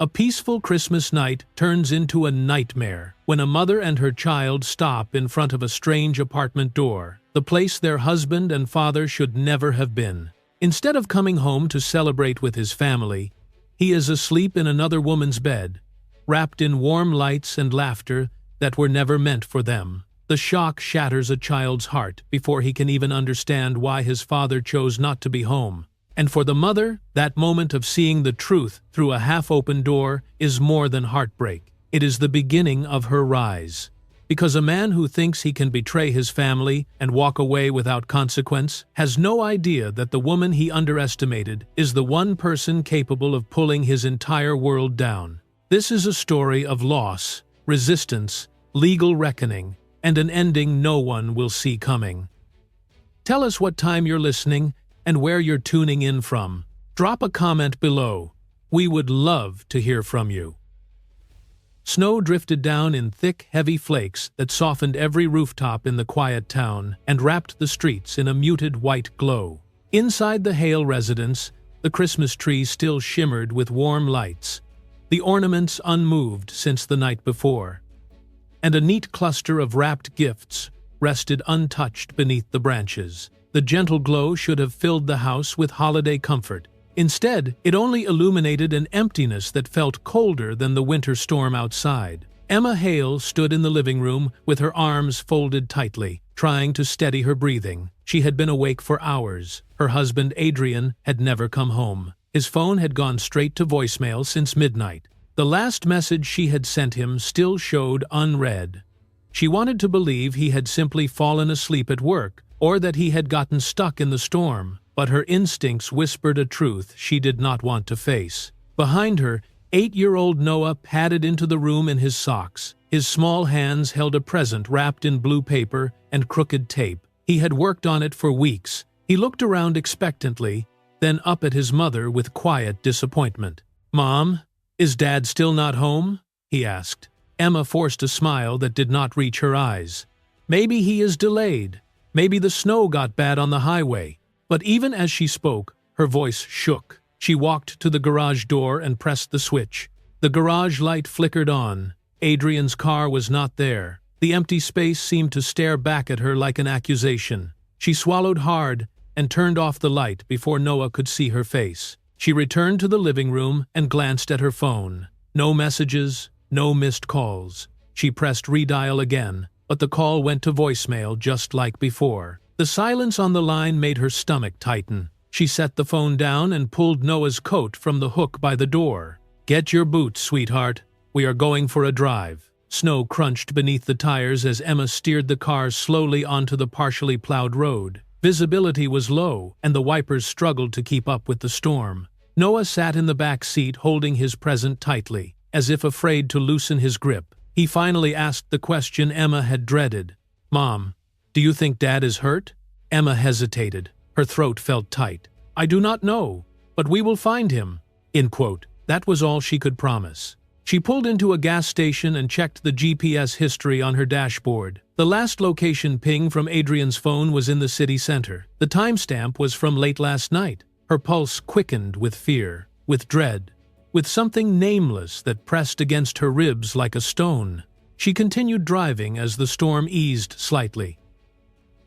A peaceful Christmas night turns into a nightmare when a mother and her child stop in front of a strange apartment door, the place their husband and father should never have been. Instead of coming home to celebrate with his family, he is asleep in another woman's bed, wrapped in warm lights and laughter that were never meant for them. The shock shatters a child's heart before he can even understand why his father chose not to be home. And for the mother, that moment of seeing the truth through a half-open door is more than heartbreak. It is the beginning of her rise. Because a man who thinks he can betray his family and walk away without consequence has no idea that the woman he underestimated is the one person capable of pulling his entire world down. This is a story of loss, resistance, legal reckoning, and an ending no one will see coming. Tell us what time you're listening and where you're tuning in from. Drop a comment below. We would love to hear from you. Snow drifted down in thick, heavy flakes that softened every rooftop in the quiet town and wrapped the streets in a muted white glow. Inside the Hale residence, the Christmas tree still shimmered with warm lights, the ornaments unmoved since the night before, and a neat cluster of wrapped gifts rested untouched beneath the branches. The gentle glow should have filled the house with holiday comfort. Instead, it only illuminated an emptiness that felt colder than the winter storm outside. Emma Hale stood in the living room with her arms folded tightly, trying to steady her breathing. She had been awake for hours. Her husband, Adrian, had never come home. His phone had gone straight to voicemail since midnight. The last message she had sent him still showed unread. She wanted to believe he had simply fallen asleep at work, or that he had gotten stuck in the storm, but her instincts whispered a truth she did not want to face. Behind her, 8-year-old Noah padded into the room in his socks. His small hands held a present wrapped in blue paper and crooked tape. He had worked on it for weeks. He looked around expectantly, then up at his mother with quiet disappointment. "Mom, is Dad still not home?" he asked. Emma forced a smile that did not reach her eyes. "Maybe he is delayed. Maybe the snow got bad on the highway." But even as she spoke, her voice shook. She walked to the garage door and pressed the switch. The garage light flickered on. Adrian's car was not there. The empty space seemed to stare back at her like an accusation. She swallowed hard and turned off the light before Noah could see her face. She returned to the living room and glanced at her phone. No messages, no missed calls. She pressed redial again, but the call went to voicemail just like before. The silence on the line made her stomach tighten. She set the phone down and pulled Noah's coat from the hook by the door. "Get your boots, sweetheart. We are going for a drive." Snow crunched beneath the tires as Emma steered the car slowly onto the partially plowed road. Visibility was low, and the wipers struggled to keep up with the storm. Noah sat in the back seat holding his present tightly, as if afraid to loosen his grip. He finally asked the question Emma had dreaded. "Mom, do you think Dad is hurt?" Emma hesitated. Her throat felt tight. "I do not know, but we will find him." End quote. That was all she could promise. She pulled into a gas station and checked the GPS history on her dashboard. The last location ping from Adrian's phone was in the city center. The timestamp was from late last night. Her pulse quickened with fear, with dread, with something nameless that pressed against her ribs like a stone. She continued driving as the storm eased slightly.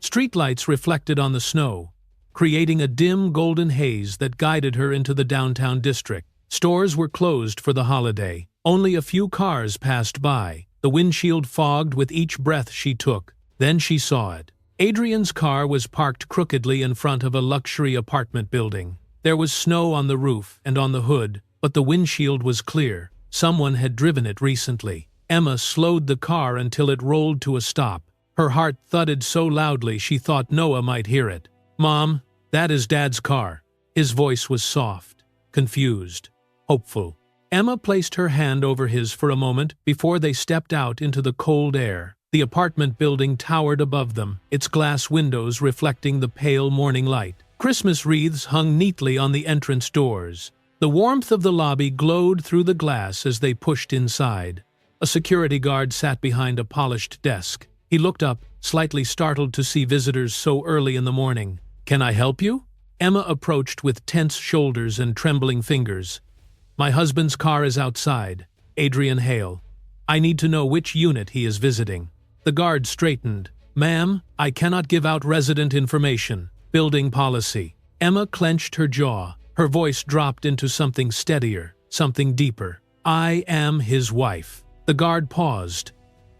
Streetlights reflected on the snow, creating a dim golden haze that guided her into the downtown district. Stores were closed for the holiday. Only a few cars passed by, the windshield fogged with each breath she took. Then she saw it. Adrian's car was parked crookedly in front of a luxury apartment building. There was snow on the roof and on the hood, but the windshield was clear. Someone had driven it recently. Emma slowed the car until it rolled to a stop. Her heart thudded so loudly she thought Noah might hear it. "Mom, that is Dad's car." His voice was soft, confused, hopeful. Emma placed her hand over his for a moment before they stepped out into the cold air. The apartment building towered above them, its glass windows reflecting the pale morning light. Christmas wreaths hung neatly on the entrance doors. The warmth of the lobby glowed through the glass as they pushed inside. A security guard sat behind a polished desk. He looked up, slightly startled to see visitors so early in the morning. "Can I help you?" Emma approached with tense shoulders and trembling fingers. My husband's car is outside. Adrian Hale. I need to know which unit he is visiting. The guard straightened. Ma'am, I cannot give out resident information. Building policy. Emma clenched her jaw. Her voice dropped into something steadier, something deeper. I am his wife. The guard paused.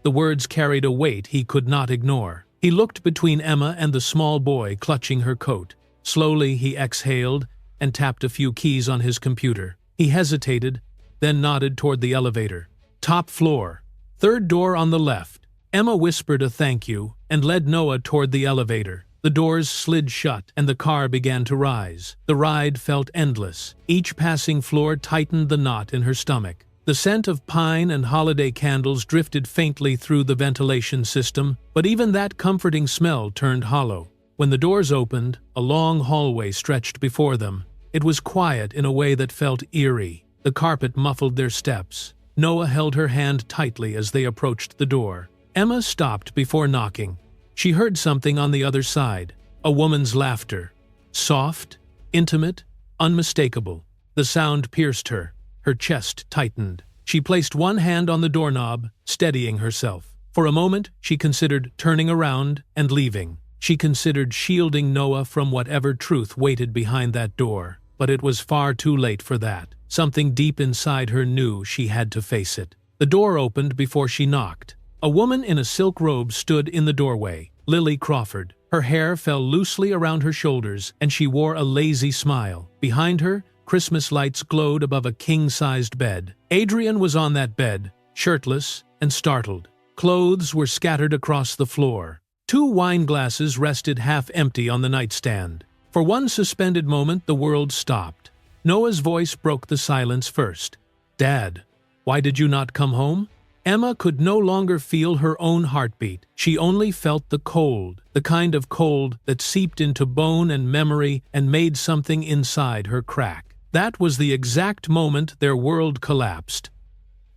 The words carried a weight he could not ignore. He looked between Emma and the small boy clutching her coat. Slowly he exhaled and tapped a few keys on his computer. He hesitated, then nodded toward the elevator. Top floor. Third door on the left. Emma whispered a thank you and led Noah toward the elevator. The doors slid shut and the car began to rise. The ride felt endless. Each passing floor tightened the knot in her stomach. The scent of pine and holiday candles drifted faintly through the ventilation system, but even that comforting smell turned hollow. When the doors opened, a long hallway stretched before them. It was quiet in a way that felt eerie. The carpet muffled their steps. Noah held her hand tightly as they approached the door. Emma stopped before knocking. She heard something on the other side, a woman's laughter. Soft, intimate, unmistakable. The sound pierced her. Her chest tightened. She placed one hand on the doorknob, steadying herself. For a moment, she considered turning around and leaving. She considered shielding Noah from whatever truth waited behind that door. But it was far too late for that. Something deep inside her knew she had to face it. The door opened before she knocked. A woman in a silk robe stood in the doorway, Lily Crawford. Her hair fell loosely around her shoulders, and she wore a lazy smile. Behind her, Christmas lights glowed above a king-sized bed. Adrian was on that bed, shirtless and startled. Clothes were scattered across the floor. 2 wine glasses rested half-empty on the nightstand. For one suspended moment, the world stopped. Noah's voice broke the silence first. Dad, why did you not come home? Emma could no longer feel her own heartbeat. She only felt the cold, the kind of cold that seeped into bone and memory and made something inside her crack. That was the exact moment their world collapsed.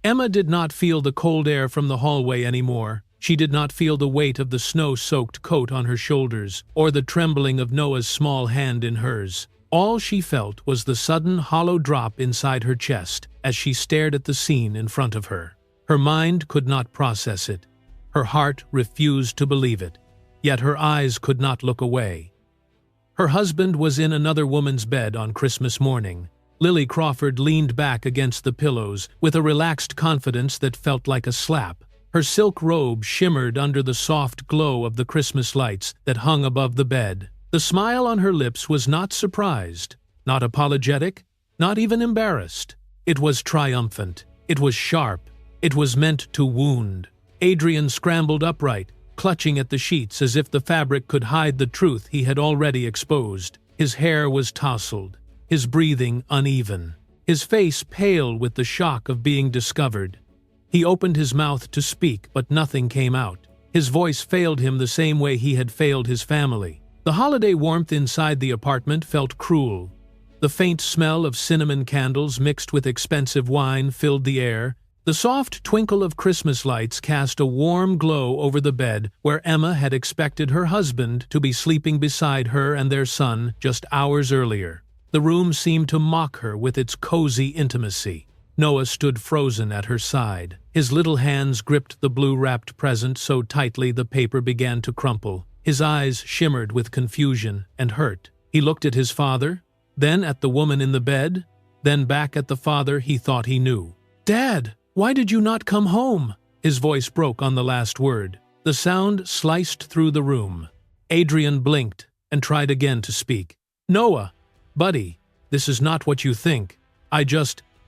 Emma did not feel the cold air from the hallway anymore. She did not feel the weight of the snow-soaked coat on her shoulders, or the trembling of Noah's small hand in hers. All she felt was the sudden hollow drop inside her chest as she stared at the scene in front of her. Her mind could not process it. Her heart refused to believe it. Yet her eyes could not look away. Her husband was in another woman's bed on Christmas morning. Lily Crawford leaned back against the pillows with a relaxed confidence that felt like a slap. Her silk robe shimmered under the soft glow of the Christmas lights that hung above the bed. The smile on her lips was not surprised, not apologetic, not even embarrassed. It was triumphant. It was sharp. It was meant to wound. Adrian scrambled upright, clutching at the sheets as if the fabric could hide the truth he had already exposed. His hair was tousled, his breathing uneven, his face pale with the shock of being discovered. He opened his mouth to speak, but nothing came out. His voice failed him the same way he had failed his family. The holiday warmth inside the apartment felt cruel. The faint smell of cinnamon candles mixed with expensive wine filled the air. The soft twinkle of Christmas lights cast a warm glow over the bed where Emma had expected her husband to be sleeping beside her and their son just hours earlier. The room seemed to mock her with its cozy intimacy. Noah stood frozen at her side. His little hands gripped the blue-wrapped present so tightly the paper began to crumple. His eyes shimmered with confusion and hurt. He looked at his father, then at the woman in the bed, then back at the father he thought he knew. "Dad, why did you not come home?" His voice broke on the last word. The sound sliced through the room. Adrian blinked and tried again to speak. "Noah, buddy, this is not what you think.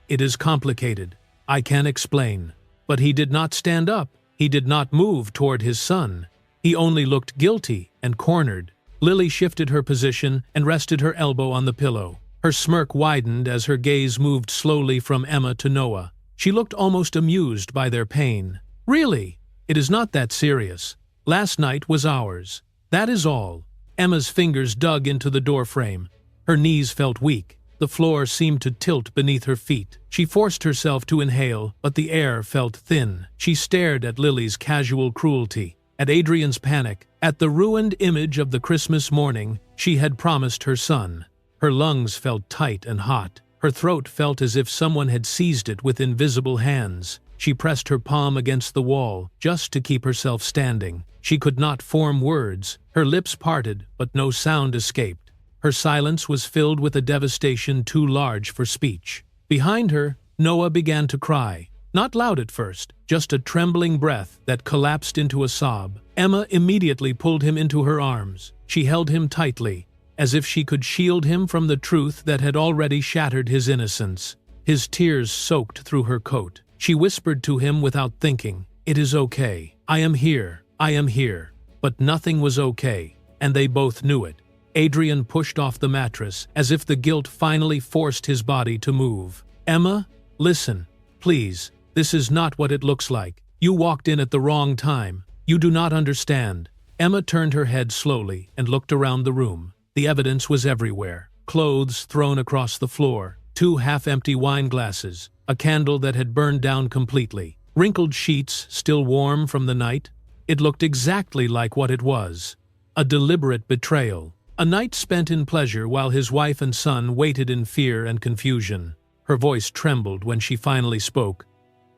It is complicated. I can explain." But he did not stand up. He did not move toward his son. He only looked guilty and cornered. Lily shifted her position and rested her elbow on the pillow. Her smirk widened as her gaze moved slowly from Emma to Noah. She looked almost amused by their pain. "Really? It is not that serious. Last night was ours. That is all." Emma's fingers dug into the doorframe. Her knees felt weak. The floor seemed to tilt beneath her feet. She forced herself to inhale, but the air felt thin. She stared at Lily's casual cruelty, at Adrian's panic, at the ruined image of the Christmas morning she had promised her son. Her lungs felt tight and hot. Her throat felt as if someone had seized it with invisible hands. She pressed her palm against the wall, just to keep herself standing. She could not form words. Her lips parted, but no sound escaped. Her silence was filled with a devastation too large for speech. Behind her, Noah began to cry. Not loud at first, just a trembling breath that collapsed into a sob. Emma immediately pulled him into her arms. She held him tightly, as if she could shield him from the truth that had already shattered his innocence. His tears soaked through her coat. She whispered to him without thinking, "It is okay. I am here. I am here." But nothing was okay, and they both knew it. Adrian pushed off the mattress, as if the guilt finally forced his body to move. "Emma, listen, please. This is not what it looks like. You walked in at the wrong time. You do not understand." Emma turned her head slowly and looked around the room. The evidence was everywhere. Clothes thrown across the floor, 2 half-empty wine glasses, a candle that had burned down completely, wrinkled sheets still warm from the night. It looked exactly like what it was. A deliberate betrayal. A night spent in pleasure while his wife and son waited in fear and confusion. Her voice trembled when she finally spoke.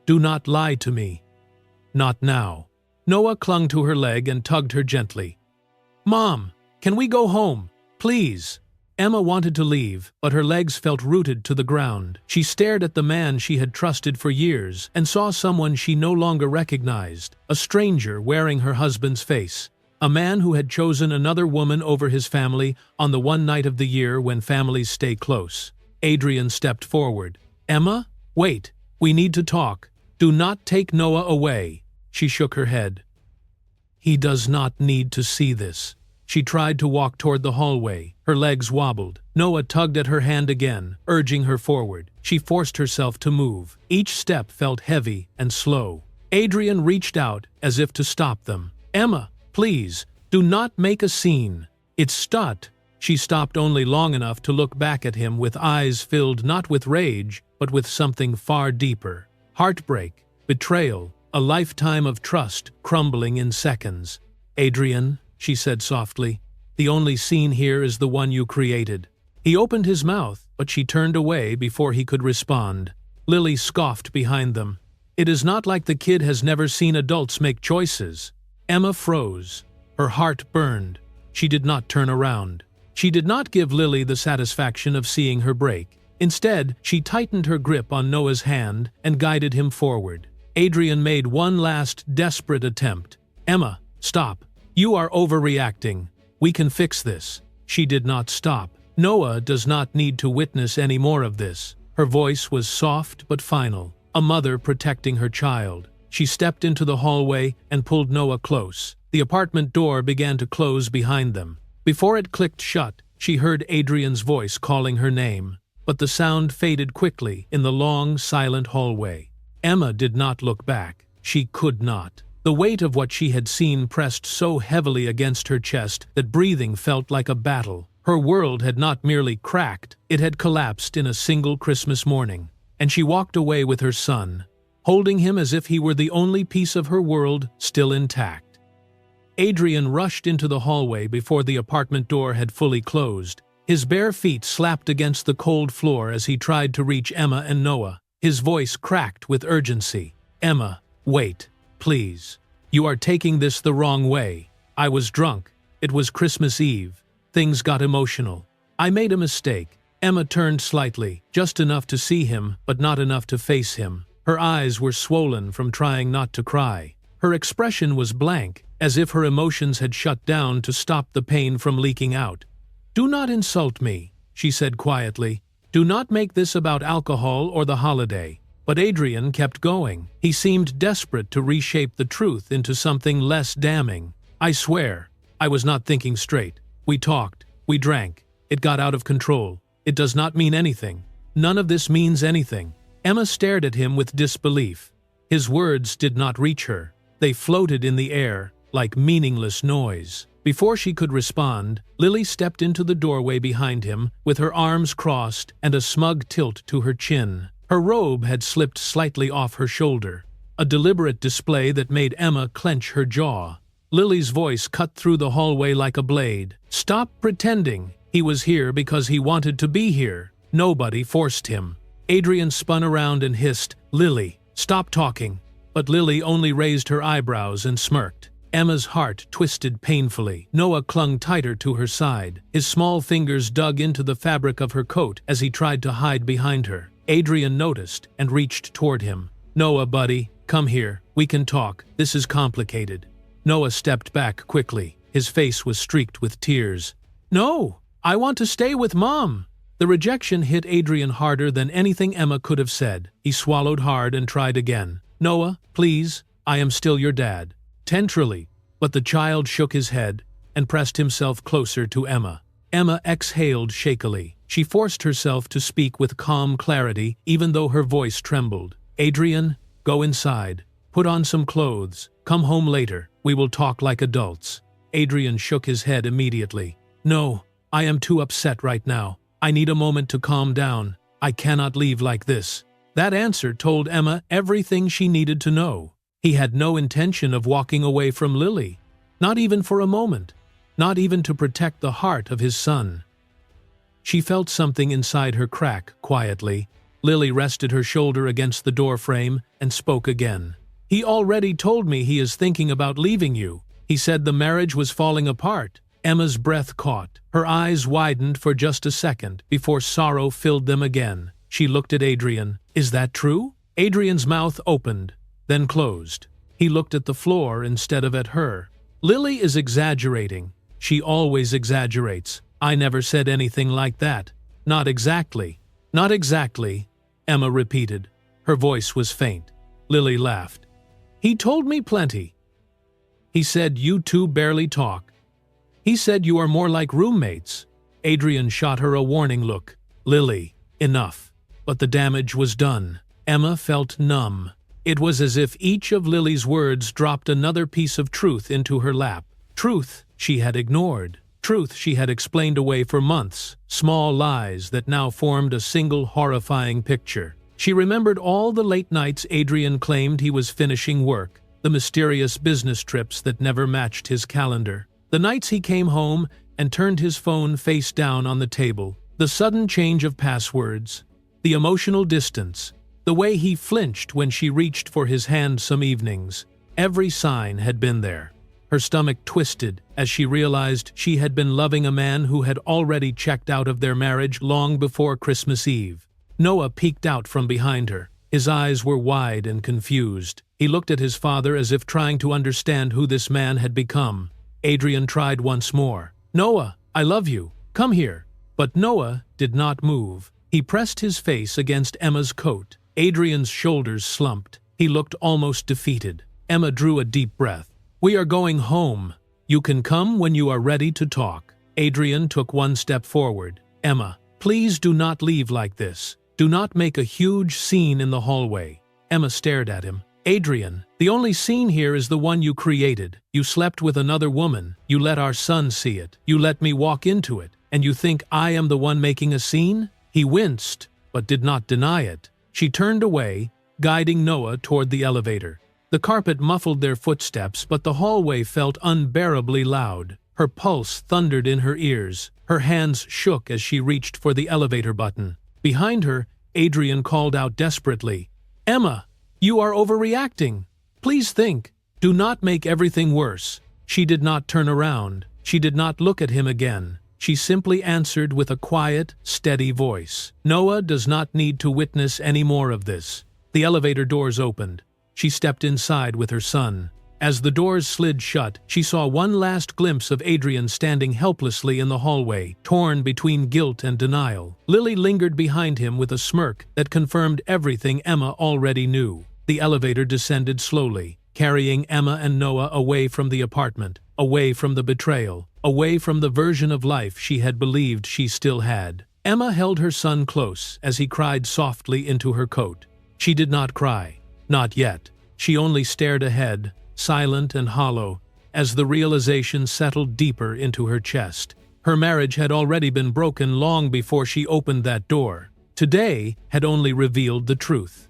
"Do not lie to me. Not now." Noah clung to her leg and tugged her gently. "Mom, can we go home? Please." Emma wanted to leave, but her legs felt rooted to the ground. She stared at the man she had trusted for years and saw someone she no longer recognized, a stranger wearing her husband's face, a man who had chosen another woman over his family on the one night of the year when families stay close. Adrian stepped forward. "Emma, wait. We need to talk. Do not take Noah away." She shook her head. "He does not need to see this." She tried to walk toward the hallway. Her legs wobbled. Noah tugged at her hand again, urging her forward. She forced herself to move. Each step felt heavy and slow. Adrian reached out as if to stop them. "Emma, please, do not make a scene." It's stut. She stopped only long enough to look back at him with eyes filled not with rage, but with something far deeper. Heartbreak, betrayal, a lifetime of trust crumbling in seconds. "Adrian," she said softly, "the only scene here is the one you created." He opened his mouth, but she turned away before he could respond. Lily scoffed behind them. "It is not like the kid has never seen adults make choices." Emma froze. Her heart burned. She did not turn around. She did not give Lily the satisfaction of seeing her break. Instead, she tightened her grip on Noah's hand and guided him forward. Adrian made one last desperate attempt. "Emma, stop. You are overreacting. We can fix this." She did not stop. "Noah does not need to witness any more of this." Her voice was soft but final, a mother protecting her child. She stepped into the hallway and pulled Noah close. The apartment door began to close behind them. Before it clicked shut, she heard Adrian's voice calling her name, but the sound faded quickly in the long, silent hallway. Emma did not look back. She could not. The weight of what she had seen pressed so heavily against her chest that breathing felt like a battle. Her world had not merely cracked, it had collapsed in a single Christmas morning, and she walked away with her son, holding him as if he were the only piece of her world still intact. Adrian rushed into the hallway before the apartment door had fully closed. His bare feet slapped against the cold floor as he tried to reach Emma and Noah. His voice cracked with urgency. "Emma, wait. Please. You are taking this the wrong way. I was drunk. It was Christmas Eve. Things got emotional. I made a mistake." Emma turned slightly, just enough to see him, but not enough to face him. Her eyes were swollen from trying not to cry. Her expression was blank, as if her emotions had shut down to stop the pain from leaking out. "Do not insult me," she said quietly. "Do not make this about alcohol or the holiday." But Adrian kept going. He seemed desperate to reshape the truth into something less damning. "I swear, I was not thinking straight. We talked. We drank. It got out of control. It does not mean anything. None of this means anything." Emma stared at him with disbelief. His words did not reach her. They floated in the air, like meaningless noise. Before she could respond, Lily stepped into the doorway behind him, with her arms crossed and a smug tilt to her chin. Her robe had slipped slightly off her shoulder, a deliberate display that made Emma clench her jaw. Lily's voice cut through the hallway like a blade. "Stop pretending. He was here because he wanted to be here. Nobody forced him. Adrian spun around and hissed, "Lily, stop talking." But Lily only raised her eyebrows and smirked. Emma's heart twisted painfully. Noah clung tighter to her side. His small fingers dug into the fabric of her coat as he tried to hide behind her. Adrian noticed and reached toward him. "Noah, buddy, come here. We can talk. This is complicated." Noah stepped back quickly. His face was streaked with tears. "No, I want to stay with Mom." The rejection hit Adrian harder than anything Emma could have said. He swallowed hard and tried again. "Noah, please, I am still your dad." Tenderly, but the child shook his head and pressed himself closer to Emma. Emma exhaled shakily. She forced herself to speak with calm clarity, even though her voice trembled. "Adrian, go inside. Put on some clothes. Come home later. We will talk like adults." Adrian shook his head immediately. "No, I am too upset right now. I need a moment to calm down. I cannot leave like this." That answer told Emma everything she needed to know. He had no intention of walking away from Lily. Not even for a moment. Not even to protect the heart of his son. She felt something inside her crack, quietly. Lily rested her shoulder against the door frame and spoke again. "He already told me he is thinking about leaving you. He said the marriage was falling apart." Emma's breath caught. Her eyes widened for just a second before sorrow filled them again. She looked at Adrian. "Is that true?" Adrian's mouth opened, then closed. He looked at the floor instead of at her. "Lily is exaggerating. She always exaggerates. I never said anything like that." "Not exactly." "Not exactly," Emma repeated. Her voice was faint. Lily laughed. "He told me plenty. He said you two barely talk. He said you are more like roommates." Adrian shot her a warning look. "Lily, enough." But the damage was done. Emma felt numb. It was as if each of Lily's words dropped another piece of truth into her lap. Truth she had ignored. Truth she had explained away for months. Small lies that now formed a single horrifying picture. She remembered all the late nights Adrian claimed he was finishing work. The mysterious business trips that never matched his calendar. The nights he came home and turned his phone face down on the table. The sudden change of passwords. The emotional distance. The way he flinched when she reached for his hand some evenings. Every sign had been there. Her stomach twisted as she realized she had been loving a man who had already checked out of their marriage long before Christmas Eve. Noah peeked out from behind her. His eyes were wide and confused. He looked at his father as if trying to understand who this man had become. Adrian tried once more. "Noah, I love you. Come here." But Noah did not move. He pressed his face against Emma's coat. Adrian's shoulders slumped. He looked almost defeated. Emma drew a deep breath. "We are going home. You can come when you are ready to talk." Adrian took one step forward. "Emma, please do not leave like this. Do not make a huge scene in the hallway." Emma stared at him. "Adrian, the only scene here is the one you created. You slept with another woman. You let our son see it. You let me walk into it. And you think I am the one making a scene?" He winced, but did not deny it. She turned away, guiding Noah toward the elevator. The carpet muffled their footsteps, but the hallway felt unbearably loud. Her pulse thundered in her ears. Her hands shook as she reached for the elevator button. Behind her, Adrian called out desperately, "Emma, you are overreacting. Please think. Do not make everything worse." She did not turn around. She did not look at him again. She simply answered with a quiet, steady voice. "Noah does not need to witness any more of this." The elevator doors opened. She stepped inside with her son. As the doors slid shut, she saw one last glimpse of Adrian standing helplessly in the hallway, torn between guilt and denial. Lily lingered behind him with a smirk that confirmed everything Emma already knew. The elevator descended slowly, carrying Emma and Noah away from the apartment, away from the betrayal, away from the version of life she had believed she still had. Emma held her son close as he cried softly into her coat. She did not cry. Not yet. She only stared ahead, silent and hollow, as the realization settled deeper into her chest. Her marriage had already been broken long before she opened that door. Today had only revealed the truth.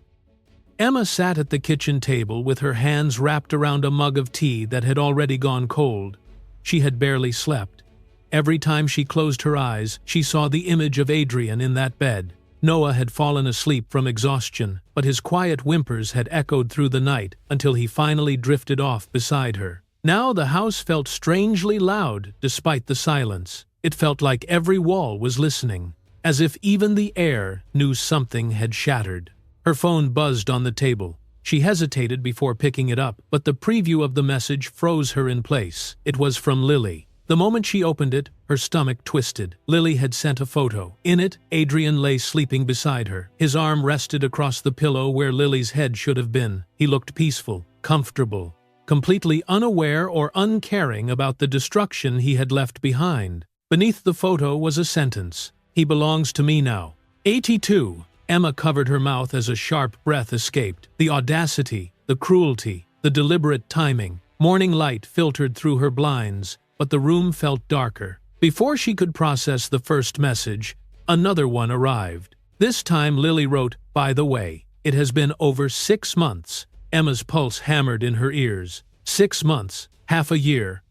Emma sat at the kitchen table with her hands wrapped around a mug of tea that had already gone cold. She had barely slept. Every time she closed her eyes, she saw the image of Adrian in that bed. Noah had fallen asleep from exhaustion, but his quiet whimpers had echoed through the night until he finally drifted off beside her. Now the house felt strangely loud despite the silence. It felt like every wall was listening, as if even the air knew something had shattered. Her phone buzzed on the table. She hesitated before picking it up, but the preview of the message froze her in place. It was from Lily. The moment she opened it, her stomach twisted. Lily had sent a photo. In it, Adrian lay sleeping beside her. His arm rested across the pillow where Lily's head should have been. He looked peaceful, comfortable, completely unaware or uncaring about the destruction he had left behind. Beneath the photo was a sentence. "He belongs to me now." 82. Emma covered her mouth as a sharp breath escaped. The audacity, the cruelty, the deliberate timing. Morning light filtered through her blinds, but the room felt darker. Before she could process the first message, another one arrived. This time Lily wrote, "By the way, it has been over 6 months." Emma's pulse hammered in her ears. 6 months, half a year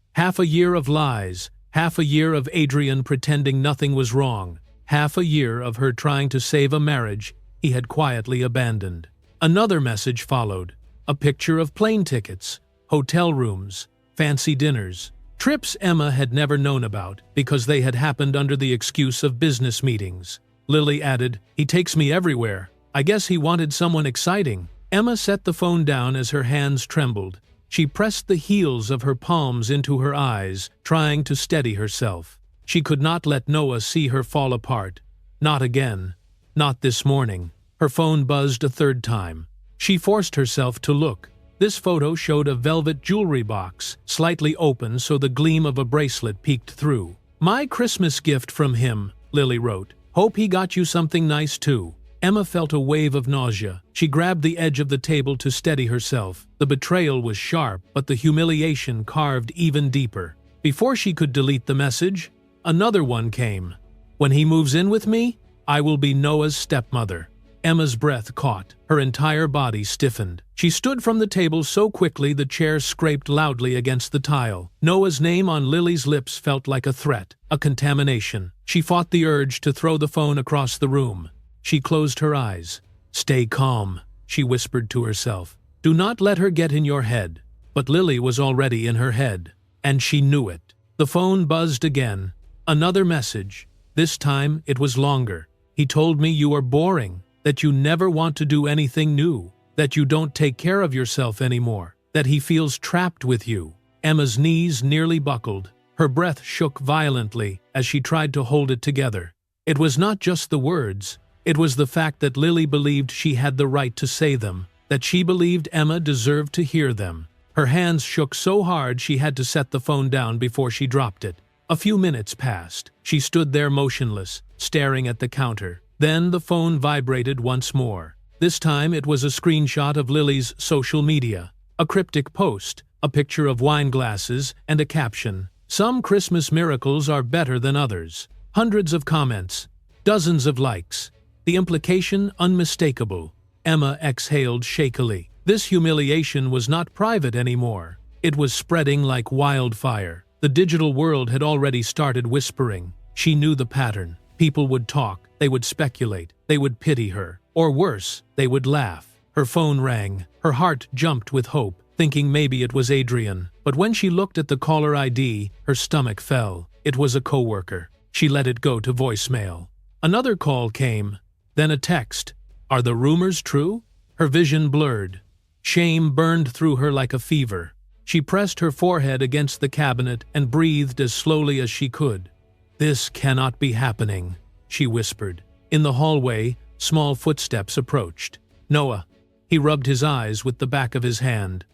of lies, half a year of Adrian pretending nothing was wrong, half a year of her trying to save a marriage he had quietly abandoned. Another message followed, a picture of plane tickets, hotel rooms, fancy dinners, trips Emma had never known about because they had happened under the excuse of business meetings. Lily added, "He takes me everywhere. I guess he wanted someone exciting." Emma set the phone down as her hands trembled. She pressed the heels of her palms into her eyes, trying to steady herself. She could not let Noah see her fall apart. Not again. Not this morning. Her phone buzzed a third time. She forced herself to look. This photo showed a velvet jewelry box, slightly open so the gleam of a bracelet peeked through. "My Christmas gift from him," Lily wrote. "Hope he got you something nice too." Emma felt a wave of nausea. She grabbed the edge of the table to steady herself. The betrayal was sharp, but the humiliation carved even deeper. Before she could delete the message, another one came. "When he moves in with me, I will be Noah's stepmother." Emma's breath caught. Her entire body stiffened. She stood from the table so quickly the chair scraped loudly against the tile. Noah's name on Lily's lips felt like a threat, a contamination. She fought the urge to throw the phone across the room. She closed her eyes. "Stay calm," she whispered to herself. "Do not let her get in your head." But Lily was already in her head, and she knew it. The phone buzzed again. Another message. This time it was longer. "He told me you are boring, that you never want to do anything new, that you don't take care of yourself anymore, that he feels trapped with you." Emma's knees nearly buckled. Her breath shook violently as she tried to hold it together. It was not just the words. It was the fact that Lily believed she had the right to say them, that she believed Emma deserved to hear them. Her hands shook so hard she had to set the phone down before she dropped it. A few minutes passed. She stood there motionless, staring at the counter. Then the phone vibrated once more. This time it was a screenshot of Lily's social media. A cryptic post, a picture of wine glasses, and a caption. "Some Christmas miracles are better than others." Hundreds of comments. Dozens of likes. The implication unmistakable. Emma exhaled shakily. This humiliation was not private anymore. It was spreading like wildfire. The digital world had already started whispering. She knew the pattern. People would talk, they would speculate, they would pity her. Or worse, they would laugh. Her phone rang. Her heart jumped with hope, thinking maybe it was Adrian. But when she looked at the caller ID, her stomach fell. It was a coworker. She let it go to voicemail. Another call came. Then a text. "Are the rumors true?" Her vision blurred. Shame burned through her like a fever. She pressed her forehead against the cabinet and breathed as slowly as she could. "This cannot be happening," she whispered. In the hallway, small footsteps approached. Noah. He rubbed his eyes with the back of his hand.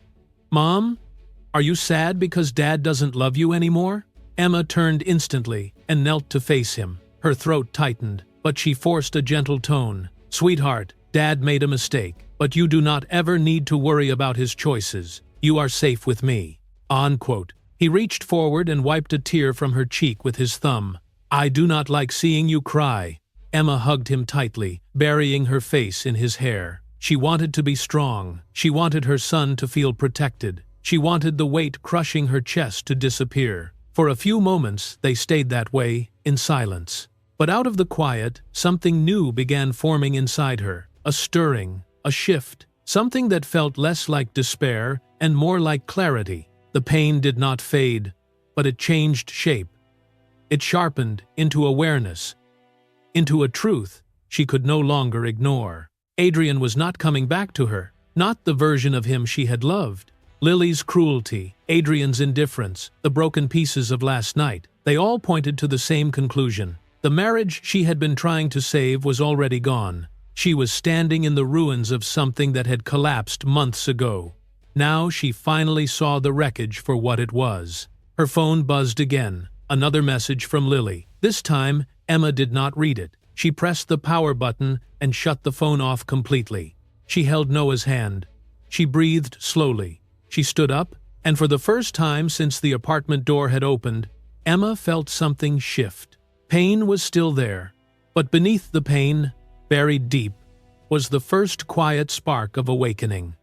"Mom? Are you sad because Dad doesn't love you anymore?" Emma turned instantly and knelt to face him. Her throat tightened, but she forced a gentle tone. "Sweetheart, Dad made a mistake, but you do not ever need to worry about his choices. You are safe with me." Unquote. He reached forward and wiped a tear from her cheek with his thumb. "I do not like seeing you cry." Emma hugged him tightly, burying her face in his hair. She wanted to be strong. She wanted her son to feel protected. She wanted the weight crushing her chest to disappear. For a few moments, they stayed that way, in silence. But out of the quiet, something new began forming inside her. A stirring, a shift, something that felt less like despair and more like clarity. The pain did not fade, but it changed shape. It sharpened into awareness, into a truth she could no longer ignore. Adrian was not coming back to her, not the version of him she had loved. Lily's cruelty, Adrian's indifference, the broken pieces of last night, they all pointed to the same conclusion. The marriage she had been trying to save was already gone. She was standing in the ruins of something that had collapsed months ago. Now she finally saw the wreckage for what it was. Her phone buzzed again. Another message from Lily. This time, Emma did not read it. She pressed the power button and shut the phone off completely. She held Noah's hand. She breathed slowly. She stood up, and for the first time since the apartment door had opened, Emma felt something shift. Pain was still there, but beneath the pain, buried deep, was the first quiet spark of awakening.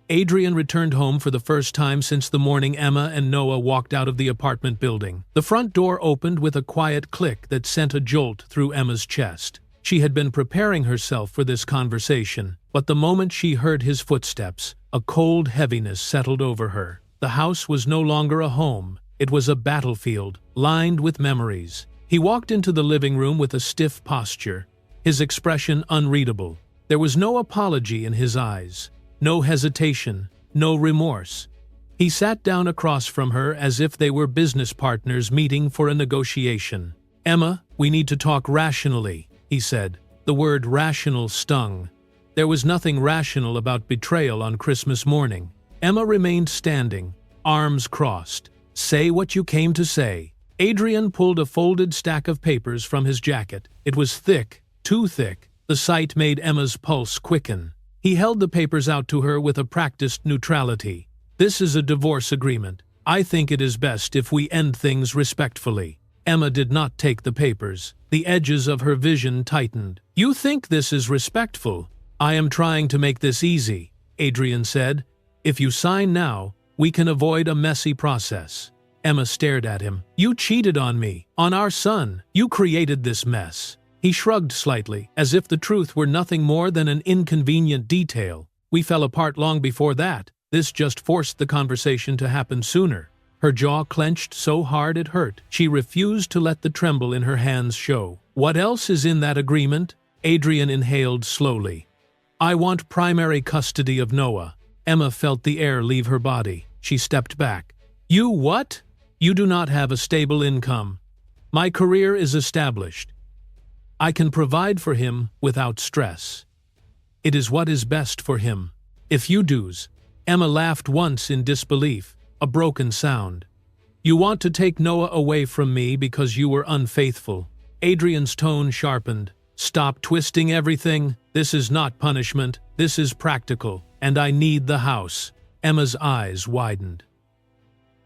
Adrian returned home for the first time since the morning Emma and Noah walked out of the apartment building. The front door opened with a quiet click that sent a jolt through Emma's chest. She had been preparing herself for this conversation, but the moment she heard his footsteps, a cold heaviness settled over her. The house was no longer a home. It was a battlefield, lined with memories. He walked into the living room with a stiff posture, his expression unreadable. There was no apology in his eyes. No hesitation, no remorse. He sat down across from her as if they were business partners meeting for a negotiation. "Emma, we need to talk rationally," he said. The word rational stung. There was nothing rational about betrayal on Christmas morning. Emma remained standing, arms crossed. "Say what you came to say." Adrian pulled a folded stack of papers from his jacket. It was thick, too thick. The sight made Emma's pulse quicken. He held the papers out to her with a practiced neutrality. "This is a divorce agreement. I think it is best if we end things respectfully." Emma did not take the papers. The edges of her vision tightened. "You think this is respectful? I am trying to make this easy," Adrian said. "If you sign now, we can avoid a messy process." Emma stared at him. "You cheated on me, on our son. You created this mess." He shrugged slightly, as if the truth were nothing more than an inconvenient detail. "We fell apart long before that. This just forced the conversation to happen sooner." Her jaw clenched so hard it hurt. She refused to let the tremble in her hands show. "What else is in that agreement?" Adrian inhaled slowly. "I want primary custody of Noah." Emma felt the air leave her body. She stepped back. "You what?" "You do not have a stable income. My career is established. I can provide for him without stress. It is what is best for him. If you do's." Emma laughed once in disbelief, a broken sound. "You want to take Noah away from me because you were unfaithful." Adrian's tone sharpened. "Stop twisting everything. This is not punishment. This is practical, and I need the house." Emma's eyes widened.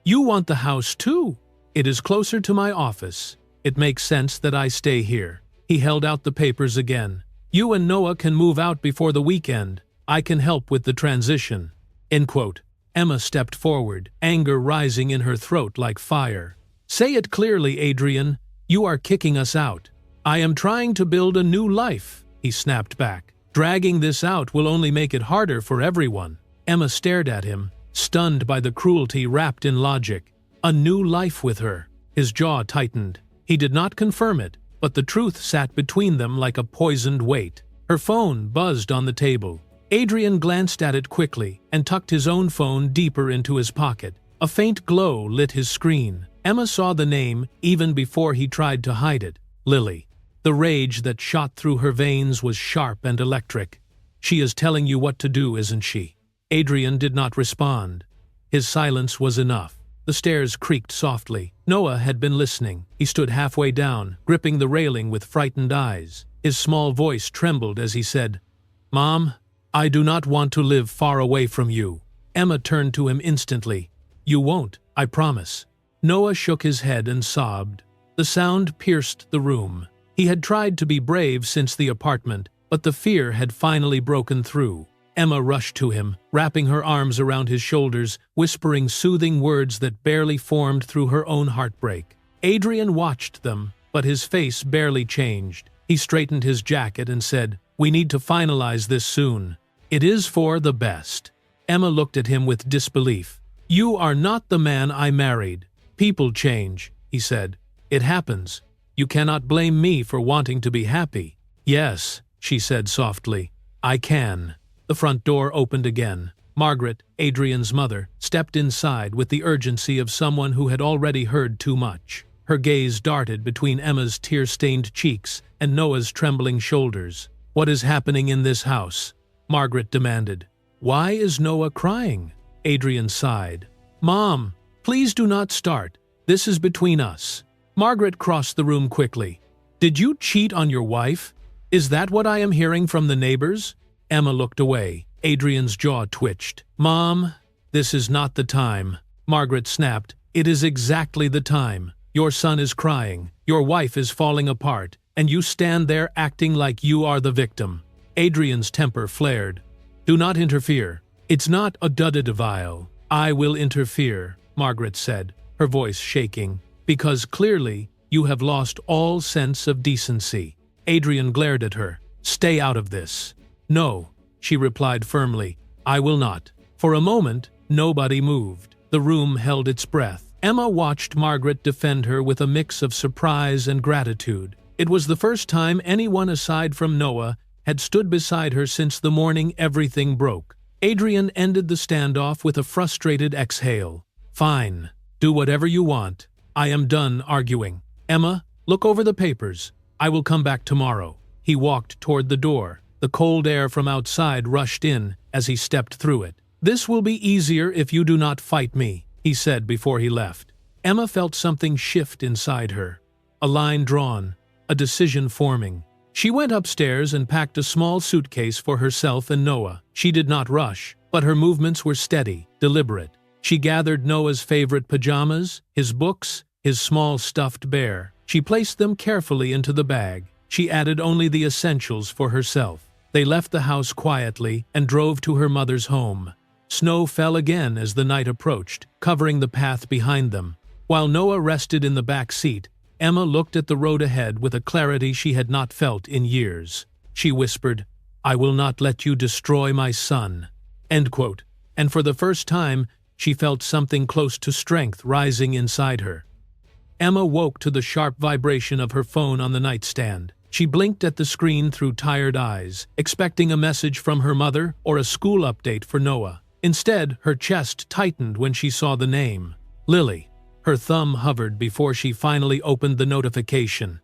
"You want the house too?" "It is closer to my office. It makes sense that I stay here." He held out the papers again. "You and Noah can move out before the weekend. I can help with the transition." End quote. Emma stepped forward, anger rising in her throat like fire. "Say it clearly, Adrian. You are kicking us out." "I am trying to build a new life," he snapped back. "Dragging this out will only make it harder for everyone." Emma stared at him, stunned by the cruelty wrapped in logic. A new life with her. His jaw tightened. He did not confirm it, but the truth sat between them like a poisoned weight. Her phone buzzed on the table. Adrian glanced at it quickly and tucked his own phone deeper into his pocket. A faint glow lit his screen. Emma saw the name even before he tried to hide it. Lily. The rage that shot through her veins was sharp and electric. "She is telling you what to do, isn't she?" Adrian did not respond. His silence was enough. The stairs creaked softly. Noah had been listening. He stood halfway down, gripping the railing with frightened eyes. His small voice trembled as he said, "Mom, I do not want to live far away from you." Emma turned to him instantly. "You won't, I promise." Noah shook his head and sobbed. The sound pierced the room. He had tried to be brave since the apartment, but the fear had finally broken through. Emma rushed to him, wrapping her arms around his shoulders, whispering soothing words that barely formed through her own heartbreak. Adrian watched them, but his face barely changed. He straightened his jacket and said, "We need to finalize this soon. It is for the best." Emma looked at him with disbelief. "You are not the man I married." "People change," he said. "It happens. You cannot blame me for wanting to be happy." "Yes," she said softly, "I can." The front door opened again. Margaret, Adrian's mother, stepped inside with the urgency of someone who had already heard too much. Her gaze darted between Emma's tear-stained cheeks and Noah's trembling shoulders. "What is happening in this house?" Margaret demanded. "Why is Noah crying?" Adrian sighed. "Mom, please do not start. This is between us." Margaret crossed the room quickly. "Did you cheat on your wife? Is that what I am hearing from the neighbors?" Emma looked away. Adrian's jaw twitched. "Mom, this is not the time." Margaret snapped. "It is exactly the time. Your son is crying, your wife is falling apart, and you stand there acting like you are the victim." Adrian's temper flared. "Do not interfere. It's not a duddadavile. I will interfere," Margaret said, her voice shaking, "because clearly you have lost all sense of decency." Adrian glared at her. "Stay out of this." "No," she replied firmly, "I will not." For a moment, nobody moved. The room held its breath. Emma watched Margaret defend her with a mix of surprise and gratitude. It was the first time anyone aside from Noah had stood beside her since the morning everything broke. Adrian ended the standoff with a frustrated exhale. "Fine. Do whatever you want. I am done arguing. Emma, look over the papers. I will come back tomorrow." He walked toward the door. The cold air from outside rushed in as he stepped through it. "This will be easier if you do not fight me," he said before he left. Emma felt something shift inside her. A line drawn, a decision forming. She went upstairs and packed a small suitcase for herself and Noah. She did not rush, but her movements were steady, deliberate. She gathered Noah's favorite pajamas, his books, his small stuffed bear. She placed them carefully into the bag. She added only the essentials for herself. They left the house quietly and drove to her mother's home. Snow fell again as the night approached, covering the path behind them. While Noah rested in the back seat, Emma looked at the road ahead with a clarity she had not felt in years. She whispered, "I will not let you destroy my son." End quote. And for the first time, she felt something close to strength rising inside her. Emma woke to the sharp vibration of her phone on the nightstand. She blinked at the screen through tired eyes, expecting a message from her mother or a school update for Noah. Instead, her chest tightened when she saw the name. Lily. Her thumb hovered before she finally opened the notification.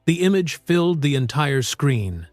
The image filled the entire screen.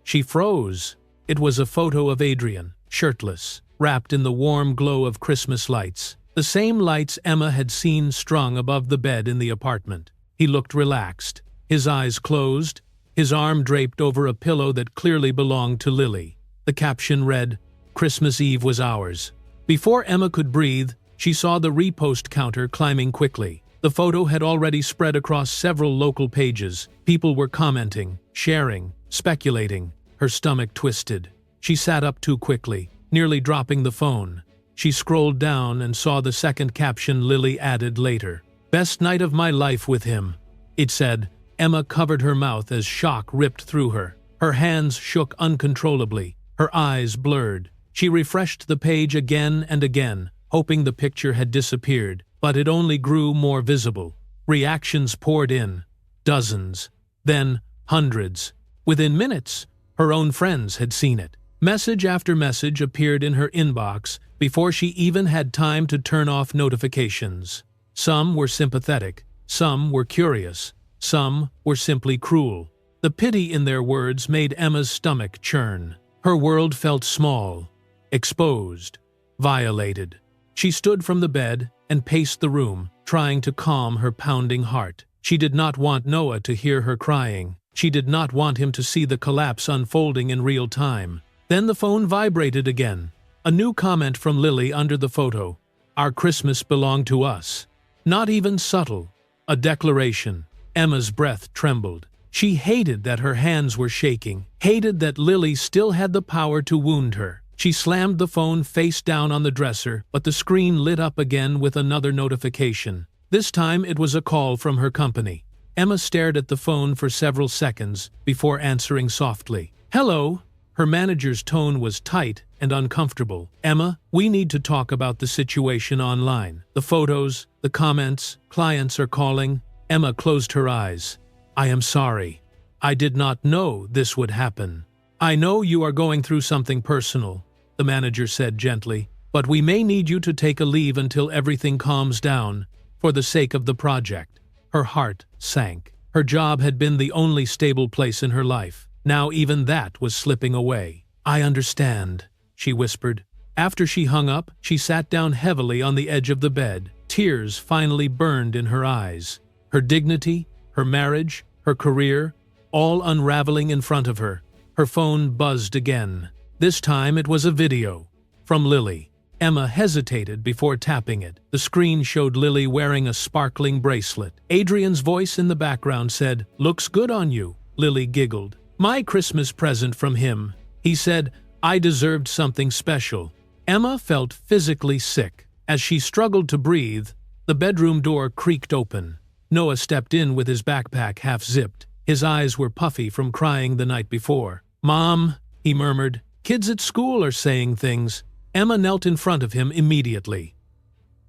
She froze. It was a photo of Adrian, shirtless, wrapped in the warm glow of Christmas lights. The same lights Emma had seen strung above the bed in the apartment. He looked relaxed, his eyes closed, his arm draped over a pillow that clearly belonged to Lily. The caption read, "Christmas Eve was ours." Before Emma could breathe, she saw the repost counter climbing quickly. The photo had already spread across several local pages. People were commenting, sharing, speculating. Her stomach twisted. She sat up too quickly, nearly dropping the phone. She scrolled down and saw the second caption Lily added later. "Best night of my life with him," it said. Emma covered her mouth as shock ripped through her. Her hands shook uncontrollably. Her eyes blurred. She refreshed the page again and again, hoping the picture had disappeared, but it only grew more visible. Reactions poured in. Dozens. Then hundreds. Within minutes, her own friends had seen it. Message after message appeared in her inbox before she even had time to turn off notifications. Some were sympathetic, some were curious, some were simply cruel. The pity in their words made Emma's stomach churn. Her world felt small, exposed, violated. She stood from the bed and paced the room, trying to calm her pounding heart. She did not want Noah to hear her crying. She did not want him to see the collapse unfolding in real time. Then the phone vibrated again. A new comment from Lily under the photo. "Our Christmas belonged to us." Not even subtle. A declaration. Emma's breath trembled. She hated that her hands were shaking, hated that Lily still had the power to wound her. She slammed the phone face down on the dresser, but the screen lit up again with another notification. This time it was a call from her company. Emma stared at the phone for several seconds before answering softly. "Hello." Her manager's tone was tight and uncomfortable. "Emma, we need to talk about the situation online. The photos, the comments, clients are calling." Emma closed her eyes. "I am sorry. I did not know this would happen." "I know you are going through something personal," the manager said gently, "but we may need you to take a leave until everything calms down, for the sake of the project." Her heart sank. Her job had been the only stable place in her life. Now even that was slipping away. "I understand," she whispered. After she hung up, she sat down heavily on the edge of the bed. Tears finally burned in her eyes. Her dignity, her marriage, her career, all unraveling in front of her. Her phone buzzed again. This time it was a video. From Lily. Emma hesitated before tapping it. The screen showed Lily wearing a sparkling bracelet. Adrian's voice in the background said, "Looks good on you." Lily giggled. "My Christmas present from him." He said, "I deserved something special." Emma felt physically sick. As she struggled to breathe, the bedroom door creaked open. Noah stepped in with his backpack half-zipped. His eyes were puffy from crying the night before. "Mom," he murmured, "kids at school are saying things." Emma knelt in front of him immediately.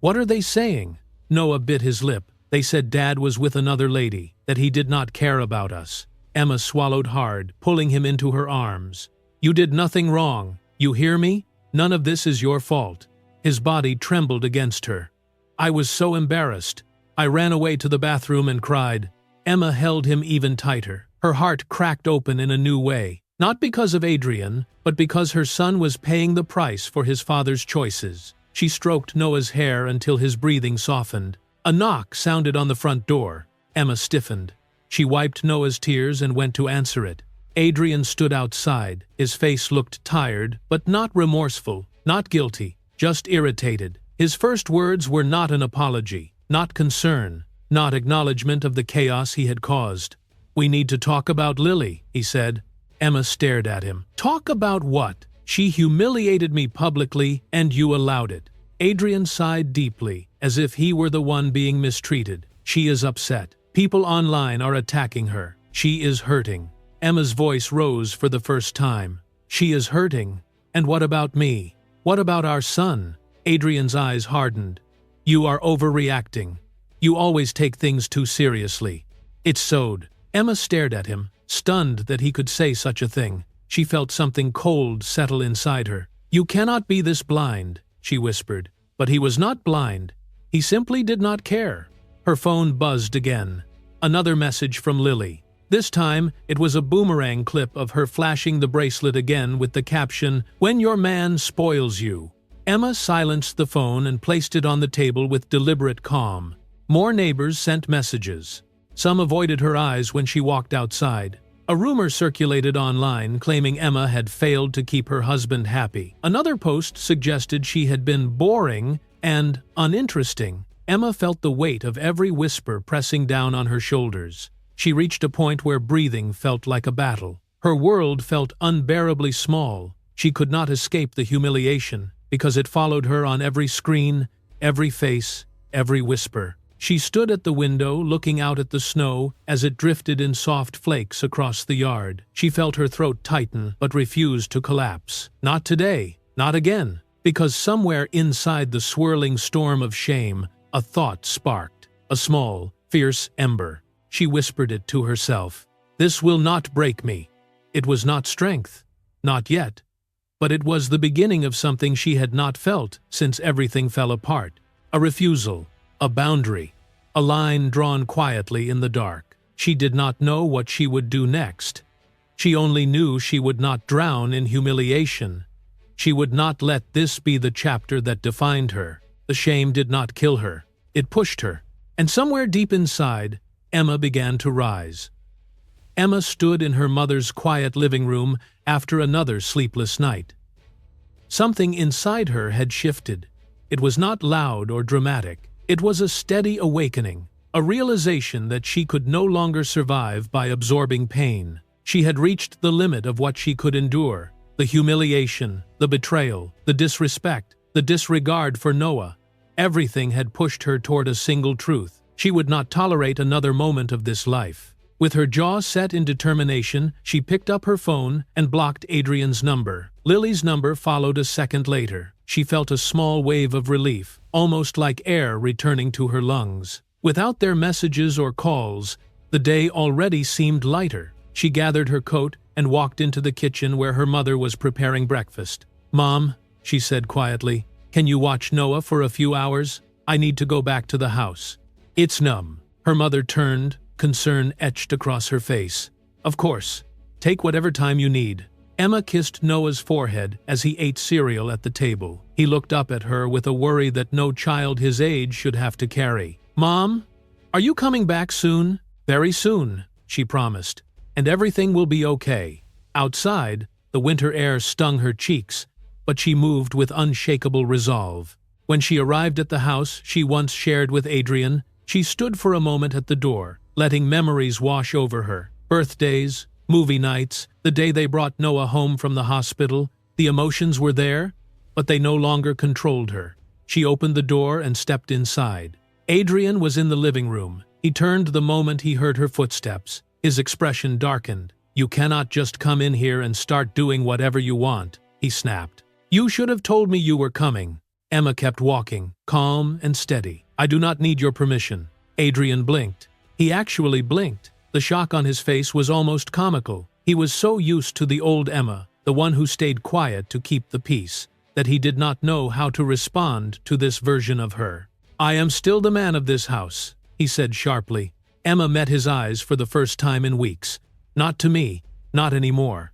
"What are they saying?" Noah bit his lip. "They said Dad was with another lady, that he did not care about us." Emma swallowed hard, pulling him into her arms. "You did nothing wrong. You hear me? None of this is your fault." His body trembled against her. "I was so embarrassed. I ran away to the bathroom and cried." Emma held him even tighter. Her heart cracked open in a new way. Not because of Adrian, but because her son was paying the price for his father's choices. She stroked Noah's hair until his breathing softened. A knock sounded on the front door. Emma stiffened. She wiped Noah's tears and went to answer it. Adrian stood outside. His face looked tired, but not remorseful, not guilty, just irritated. His first words were not an apology, not concern, not acknowledgement of the chaos he had caused. "We need to talk about Lily," he said. Emma stared at him. "Talk about what? She humiliated me publicly, and you allowed it." Adrian sighed deeply, as if he were the one being mistreated. "She is upset. People online are attacking her. She is hurting." Emma's voice rose for the first time. "She is hurting? And what about me? What about our son?" Adrian's eyes hardened. "You are overreacting. You always take things too seriously." It sewed. Emma stared at him, stunned that he could say such a thing. She felt something cold settle inside her. "You cannot be this blind," she whispered. But he was not blind. He simply did not care. Her phone buzzed again. Another message from Lily. This time, it was a boomerang clip of her flashing the bracelet again with the caption, "When your man spoils you." Emma silenced the phone and placed it on the table with deliberate calm. More neighbors sent messages. Some avoided her eyes when she walked outside. A rumor circulated online claiming Emma had failed to keep her husband happy. Another post suggested she had been boring and uninteresting. Emma felt the weight of every whisper pressing down on her shoulders. She reached a point where breathing felt like a battle. Her world felt unbearably small. She could not escape the humiliation, because it followed her on every screen, every face, every whisper. She stood at the window, looking out at the snow as it drifted in soft flakes across the yard. She felt her throat tighten, but refused to collapse. Not today, not again, because somewhere inside the swirling storm of shame, a thought sparked, a small, fierce ember. She whispered it to herself. "This will not break me." It was not strength, not yet, but it was the beginning of something she had not felt since everything fell apart. A refusal, a boundary, a line drawn quietly in the dark. She did not know what she would do next. She only knew she would not drown in humiliation. She would not let this be the chapter that defined her. The shame did not kill her. It pushed her. And somewhere deep inside, Emma began to rise. Emma stood in her mother's quiet living room after another sleepless night. Something inside her had shifted. It was not loud or dramatic. It was a steady awakening, a realization that she could no longer survive by absorbing pain. She had reached the limit of what she could endure. The humiliation, the betrayal, the disrespect, the disregard for Noah. Everything had pushed her toward a single truth. She would not tolerate another moment of this life. With her jaw set in determination, she picked up her phone and blocked Adrian's number. Lily's number followed a second later. She felt a small wave of relief, almost like air returning to her lungs. Without their messages or calls, the day already seemed lighter. She gathered her coat and walked into the kitchen where her mother was preparing breakfast. "Mom," she said quietly, "can you watch Noah for a few hours? I need to go back to the house." "It's numb." Her mother turned, concern etched across her face. "Of course. Take whatever time you need." Emma kissed Noah's forehead as he ate cereal at the table. He looked up at her with a worry that no child his age should have to carry. "Mom, are you coming back soon?" "Very soon," she promised, "and everything will be okay." Outside, the winter air stung her cheeks, but she moved with unshakable resolve. When she arrived at the house she once shared with Adrian, she stood for a moment at the door, letting memories wash over her. Birthdays, movie nights, the day they brought Noah home from the hospital, the emotions were there, but they no longer controlled her. She opened the door and stepped inside. Adrian was in the living room. He turned the moment he heard her footsteps. His expression darkened. "You cannot just come in here and start doing whatever you want," he snapped. "You should have told me you were coming." Emma kept walking, calm and steady. "I do not need your permission." Adrian blinked. He actually blinked. The shock on his face was almost comical. He was so used to the old Emma, the one who stayed quiet to keep the peace, that he did not know how to respond to this version of her. "I am still the man of this house," he said sharply. Emma met his eyes for the first time in weeks. "Not to me, not anymore."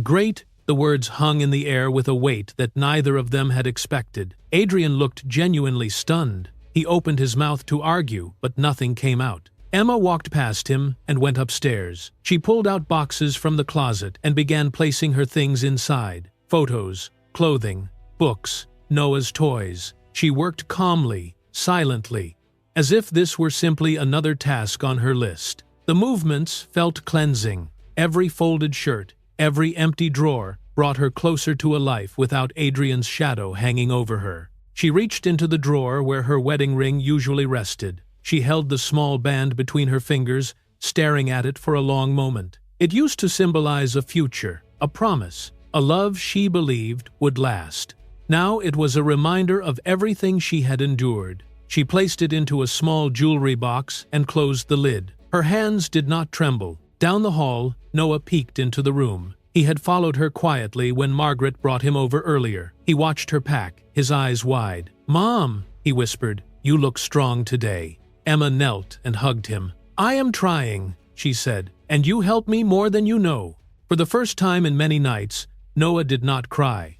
"Great," the words hung in the air with a weight that neither of them had expected. Adrian looked genuinely stunned. He opened his mouth to argue, but nothing came out. Emma walked past him and went upstairs. She pulled out boxes from the closet and began placing her things inside. Photos, clothing, books, Noah's toys. She worked calmly, silently, as if this were simply another task on her list. The movements felt cleansing. Every folded shirt, every empty drawer brought her closer to a life without Adrian's shadow hanging over her. She reached into the drawer where her wedding ring usually rested. She held the small band between her fingers, staring at it for a long moment. It used to symbolize a future, a promise, a love she believed would last. Now it was a reminder of everything she had endured. She placed it into a small jewelry box and closed the lid. Her hands did not tremble. Down the hall, Noah peeked into the room. He had followed her quietly when Margaret brought him over earlier. He watched her pack, his eyes wide. "Mom," he whispered, "you look strong today." Emma knelt and hugged him. "I am trying," she said, "and you help me more than you know." For the first time in many nights, Noah did not cry.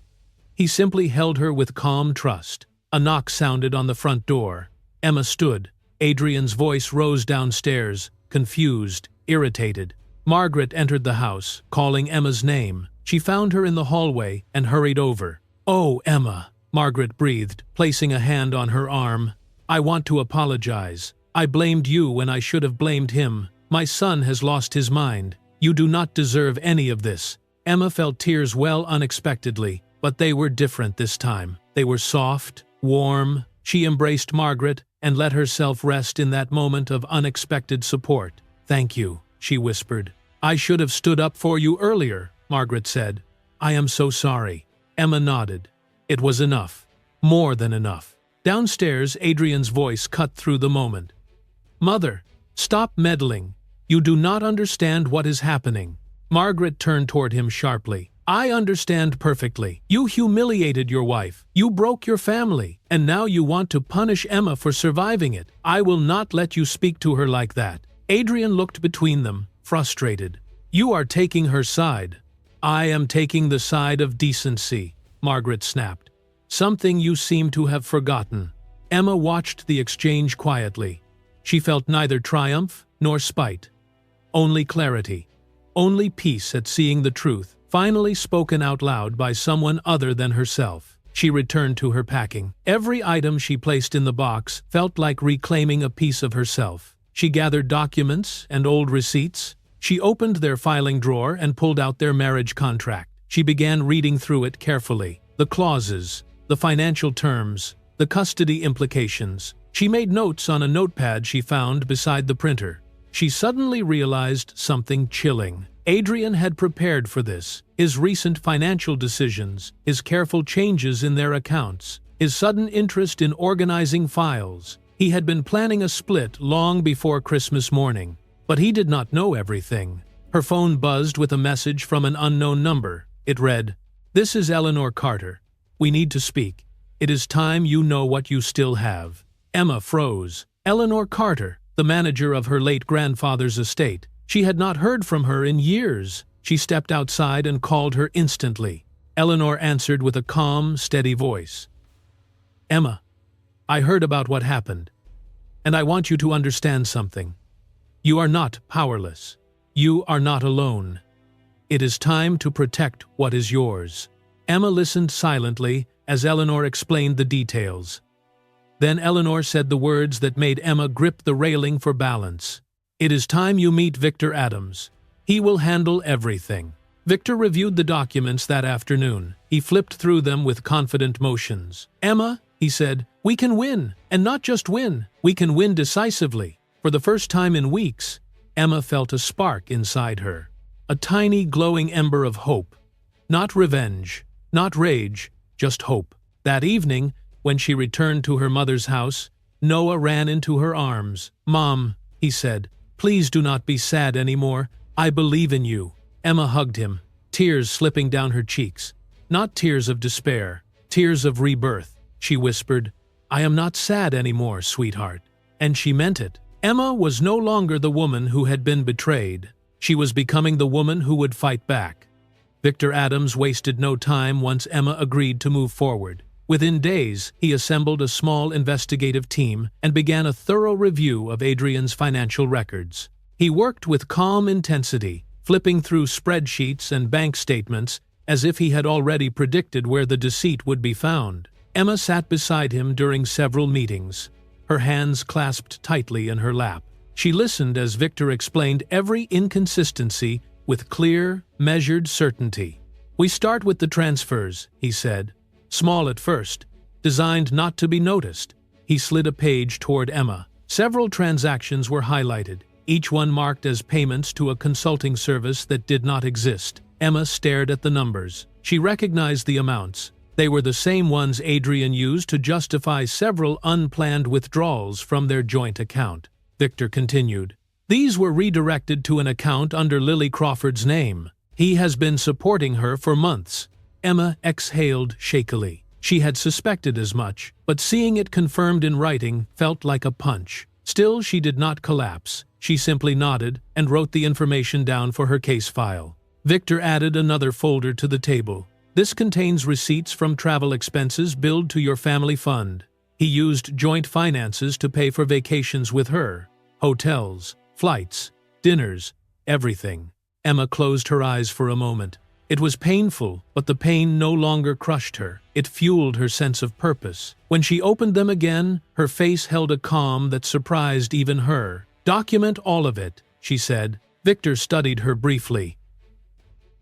He simply held her with calm trust. A knock sounded on the front door. Emma stood. Adrian's voice rose downstairs, confused, irritated. Margaret entered the house, calling Emma's name. She found her in the hallway and hurried over. "Oh, Emma," Margaret breathed, placing a hand on her arm. "I want to apologize. I blamed you when I should have blamed him. My son has lost his mind. You do not deserve any of this." Emma felt tears well unexpectedly, but they were different this time. They were soft, warm. She embraced Margaret and let herself rest in that moment of unexpected support. "Thank you," she whispered. "I should have stood up for you earlier," Margaret said. "I am so sorry." Emma nodded. It was enough. More than enough. Downstairs, Adrian's voice cut through the moment. "Mother, stop meddling. You do not understand what is happening." Margaret turned toward him sharply. "I understand perfectly. You humiliated your wife. You broke your family. And now you want to punish Emma for surviving it. I will not let you speak to her like that." Adrian looked between them, frustrated. "You are taking her side." "I am taking the side of decency," Margaret snapped. "Something you seem to have forgotten." Emma watched the exchange quietly. She felt neither triumph nor spite. Only clarity. Only peace at seeing the truth, finally spoken out loud by someone other than herself. She returned to her packing. Every item she placed in the box felt like reclaiming a piece of herself. She gathered documents and old receipts. She opened their filing drawer and pulled out their marriage contract. She began reading through it carefully. The clauses, the financial terms, the custody implications. She made notes on a notepad she found beside the printer. She suddenly realized something chilling. Adrian had prepared for this. His recent financial decisions, his careful changes in their accounts, his sudden interest in organizing files. He had been planning a split long before Christmas morning. But he did not know everything. Her phone buzzed with a message from an unknown number. It read, "This is Eleanor Carter. We need to speak. It is time you know what you still have." Emma froze. Eleanor Carter, the manager of her late grandfather's estate. She had not heard from her in years. She stepped outside and called her instantly. Eleanor answered with a calm, steady voice. "Emma, I heard about what happened, and I want you to understand something. You are not powerless. You are not alone. It is time to protect what is yours." Emma listened silently as Eleanor explained the details. Then Eleanor said the words that made Emma grip the railing for balance. "It is time you meet Victor Adams. He will handle everything." Victor reviewed the documents that afternoon. He flipped through them with confident motions. "Emma," he said, "we can win, and not just win. We can win decisively." For the first time in weeks, Emma felt a spark inside her. A tiny glowing ember of hope. Not revenge, not rage, just hope. That evening, when she returned to her mother's house, Noah ran into her arms. "Mom," he said, "please do not be sad anymore. I believe in you." Emma hugged him, tears slipping down her cheeks. Not tears of despair, tears of rebirth. She whispered, "I am not sad anymore, sweetheart." And she meant it. Emma was no longer the woman who had been betrayed. She was becoming the woman who would fight back. Victor Adams wasted no time once Emma agreed to move forward. Within days, he assembled a small investigative team and began a thorough review of Adrian's financial records. He worked with calm intensity, flipping through spreadsheets and bank statements as if he had already predicted where the deceit would be found. Emma sat beside him during several meetings, her hands clasped tightly in her lap. She listened as Victor explained every inconsistency with clear, measured certainty. "We start with the transfers," he said. "Small at first, designed not to be noticed." He slid a page toward Emma. Several transactions were highlighted, each one marked as payments to a consulting service that did not exist. Emma stared at the numbers. She recognized the amounts. They were the same ones Adrian used to justify several unplanned withdrawals from their joint account. Victor continued. "These were redirected to an account under Lily Crawford's name. He has been supporting her for months." Emma exhaled shakily. She had suspected as much, but seeing it confirmed in writing felt like a punch. Still, she did not collapse. She simply nodded and wrote the information down for her case file. Victor added another folder to the table. "This contains receipts from travel expenses billed to your family fund." He used joint finances to pay for vacations with her. Hotels, flights, dinners, everything. Emma closed her eyes for a moment. It was painful, but the pain no longer crushed her. It fueled her sense of purpose. When she opened them again, her face held a calm that surprised even her. "Document all of it," she said. Victor studied her briefly.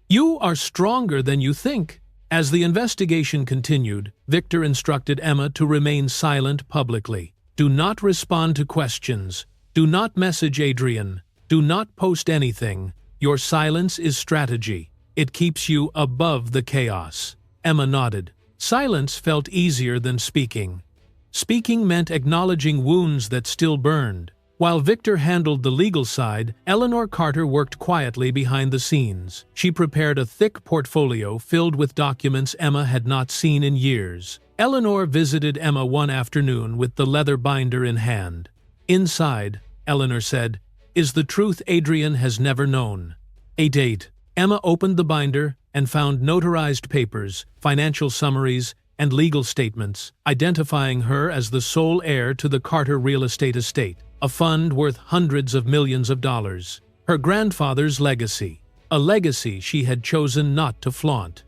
"You are stronger than you think." As the investigation continued, Victor instructed Emma to remain silent publicly. "Do not respond to questions. Do not message Adrian. Do not post anything. Your silence is strategy. It keeps you above the chaos." Emma nodded. Silence felt easier than speaking. Speaking meant acknowledging wounds that still burned. While Victor handled the legal side, Eleanor Carter worked quietly behind the scenes. She prepared a thick portfolio filled with documents Emma had not seen in years. Eleanor visited Emma one afternoon with the leather binder in hand. "Inside," Eleanor said, "is the truth Adrian has never known." A date. Emma opened the binder and found notarized papers, financial summaries, and legal statements, identifying her as the sole heir to the Carter real estate estate, a fund worth hundreds of millions of dollars. Her grandfather's legacy, a legacy she had chosen not to flaunt.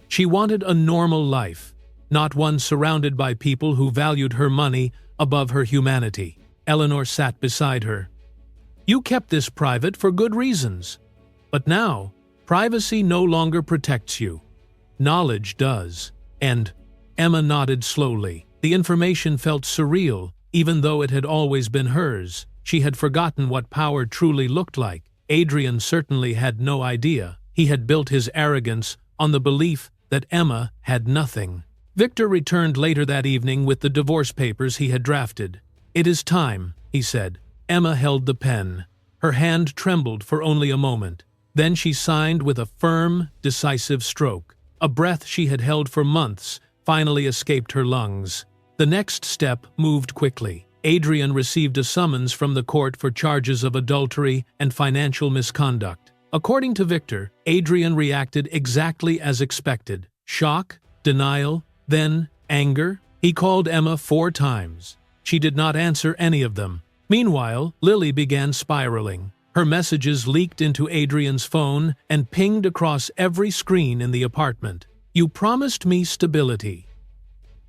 She wanted a normal life, not one surrounded by people who valued her money above her humanity. Eleanor sat beside her. "You kept this private for good reasons. But now, privacy no longer protects you. Knowledge does." And Emma nodded slowly. The information felt surreal, even though it had always been hers. She had forgotten what power truly looked like. Adrian certainly had no idea. He had built his arrogance on the belief that Emma had nothing. Victor returned later that evening with the divorce papers he had drafted. "It is time," he said. Emma held the pen. Her hand trembled for only a moment. Then she signed with a firm, decisive stroke. A breath she had held for months finally escaped her lungs. The next step moved quickly. Adrian received a summons from the court for charges of adultery and financial misconduct. According to Victor, Adrian reacted exactly as expected. Shock, denial, then anger. He called Emma 4 times. She did not answer any of them. Meanwhile, Lily began spiraling. Her messages leaked into Adrian's phone and pinged across every screen in the apartment. "You promised me stability.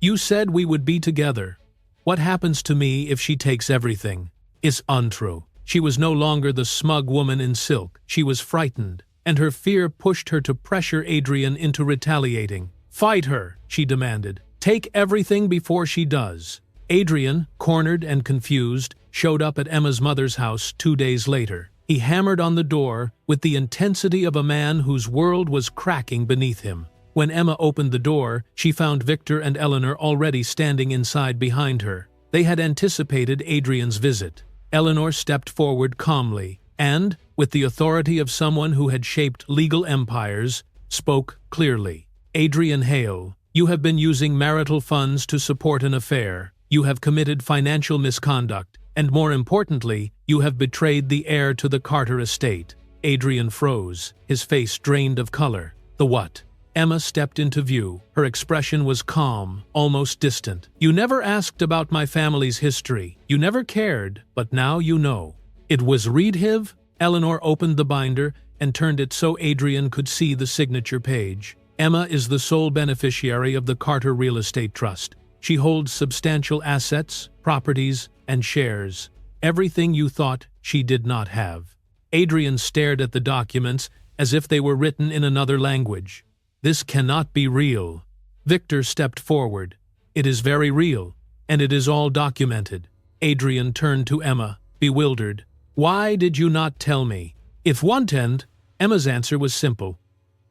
You said we would be together. What happens to me if she takes everything? It's untrue." She was no longer the smug woman in silk. She was frightened, and her fear pushed her to pressure Adrian into retaliating. "Fight her," she demanded. "Take everything before she does." Adrian, cornered and confused, showed up at Emma's mother's house 2 days later. He hammered on the door with the intensity of a man whose world was cracking beneath him. When Emma opened the door, she found Victor and Eleanor already standing inside behind her. They had anticipated Adrian's visit. Eleanor stepped forward calmly and, with the authority of someone who had shaped legal empires, spoke clearly. "Adrian Hale, you have been using marital funds to support an affair. You have committed financial misconduct, and more importantly, you have betrayed the heir to the Carter estate." Adrian froze, his face drained of color. "The what?" Emma stepped into view. Her expression was calm, almost distant. "You never asked about my family's history. You never cared, but now you know." "It was Reedhiv?" Eleanor opened the binder and turned it so Adrian could see the signature page. "Emma is the sole beneficiary of the Carter Real Estate Trust. She holds substantial assets, properties, and shares. Everything you thought she did not have." Adrian stared at the documents as if they were written in another language. "This cannot be real." Victor stepped forward. "It is very real, and it is all documented." Adrian turned to Emma, bewildered. "Why did you not tell me?" "If wanted," Emma's answer was simple.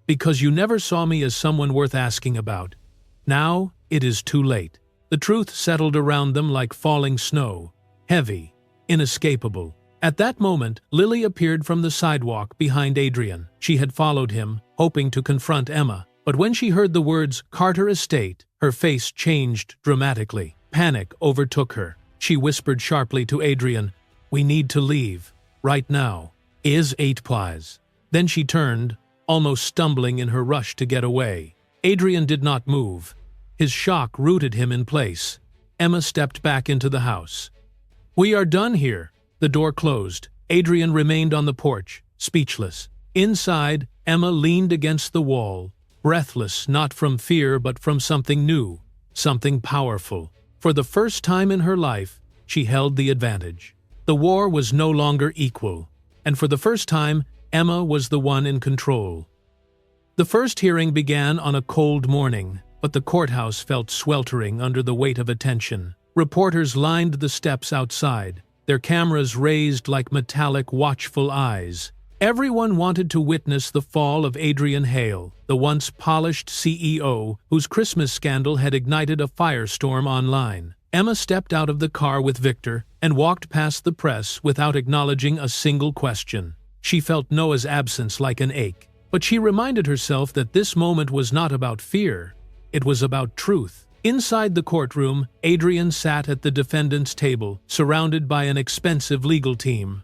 "Because you never saw me as someone worth asking about. Now it is too late." The truth settled around them like falling snow, heavy, inescapable. At that moment, Lily appeared from the sidewalk behind Adrian. She had followed him, hoping to confront Emma. But when she heard the words Carter Estate, her face changed dramatically. Panic overtook her. She whispered sharply to Adrian, "We need to leave. Right now. Is 8 please." Then she turned, almost stumbling in her rush to get away. Adrian did not move. His shock rooted him in place. Emma stepped back into the house. "We are done here." The door closed. Adrian remained on the porch, speechless. Inside, Emma leaned against the wall, breathless not from fear but from something new, something powerful. For the first time in her life, she held the advantage. The war was no longer equal, and for the first time, Emma was the one in control. The first hearing began on a cold morning, but the courthouse felt sweltering under the weight of attention. Reporters lined the steps outside, their cameras raised like metallic, watchful eyes. Everyone wanted to witness the fall of Adrian Hale, the once polished CEO whose Christmas scandal had ignited a firestorm online. Emma stepped out of the car with Victor and walked past the press without acknowledging a single question. She felt Noah's absence like an ache, but she reminded herself that this moment was not about fear. It was about truth. Inside the courtroom, Adrian sat at the defendant's table, surrounded by an expensive legal team.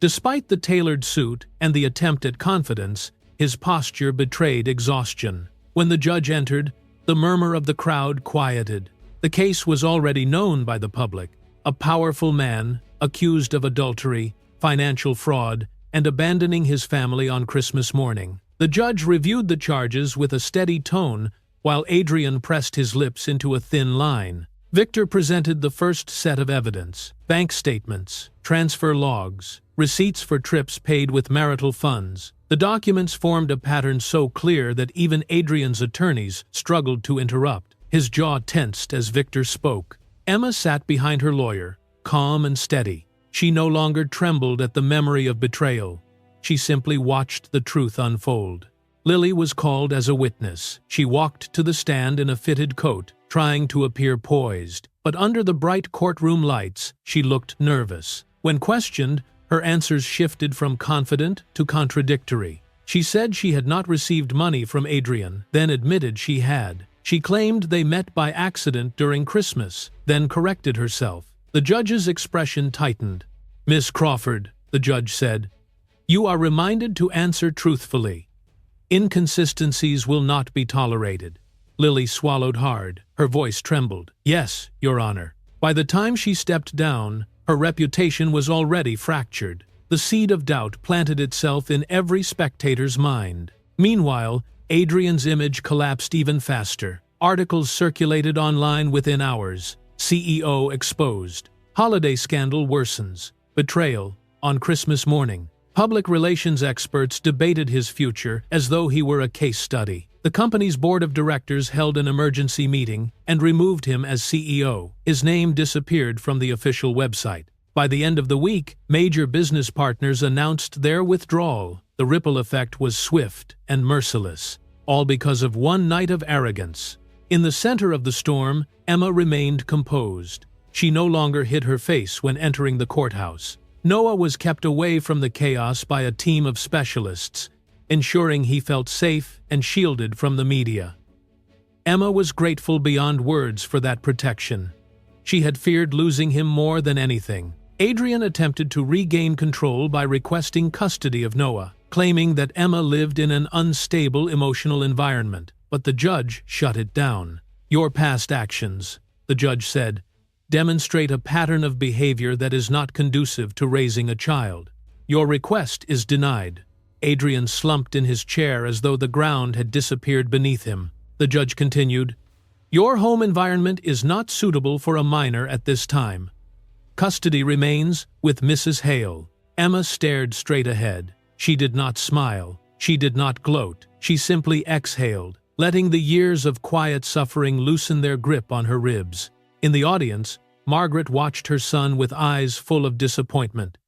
Despite the tailored suit and the attempt at confidence, his posture betrayed exhaustion. When the judge entered, the murmur of the crowd quieted. The case was already known by the public. A powerful man, accused of adultery, financial fraud, and abandoning his family on Christmas morning. The judge reviewed the charges with a steady tone, while Adrian pressed his lips into a thin line. Victor presented the first set of evidence: bank statements, transfer logs, receipts for trips paid with marital funds. The documents formed a pattern so clear that even Adrian's attorneys struggled to interrupt. His jaw tensed as Victor spoke. Emma sat behind her lawyer, calm and steady. She no longer trembled at the memory of betrayal. She simply watched the truth unfold. Lily was called as a witness. She walked to the stand in a fitted coat, trying to appear poised, but under the bright courtroom lights, she looked nervous. When questioned, her answers shifted from confident to contradictory. She said she had not received money from Adrian, then admitted she had. She claimed they met by accident during Christmas, then corrected herself. The judge's expression tightened. "Miss Crawford," the judge said, "you are reminded to answer truthfully. Inconsistencies will not be tolerated." Lily swallowed hard. Her voice trembled. "Yes, Your Honor." By the time she stepped down, her reputation was already fractured. The seed of doubt planted itself in every spectator's mind. Meanwhile, Adrian's image collapsed even faster. Articles circulated online within hours. CEO exposed. Holiday scandal worsens. Betrayal on Christmas morning. Public relations experts debated his future as though he were a case study. The company's board of directors held an emergency meeting and removed him as CEO. His name disappeared from the official website. By the end of the week, major business partners announced their withdrawal. The ripple effect was swift and merciless, all because of one night of arrogance. In the center of the storm, Emma remained composed. She no longer hid her face when entering the courthouse. Noah was kept away from the chaos by a team of specialists, ensuring he felt safe and shielded from the media. Emma was grateful beyond words for that protection. She had feared losing him more than anything. Adrian attempted to regain control by requesting custody of Noah, claiming that Emma lived in an unstable emotional environment, but the judge shut it down. "Your past actions," the judge said, "demonstrate a pattern of behavior that is not conducive to raising a child. Your request is denied." Adrian slumped in his chair as though the ground had disappeared beneath him. The judge continued, "Your home environment is not suitable for a minor at this time. Custody remains with Mrs. Hale." Emma stared straight ahead. She did not smile. She did not gloat. She simply exhaled, letting the years of quiet suffering loosen their grip on her ribs. In the audience, Margaret watched her son with eyes full of disappointment.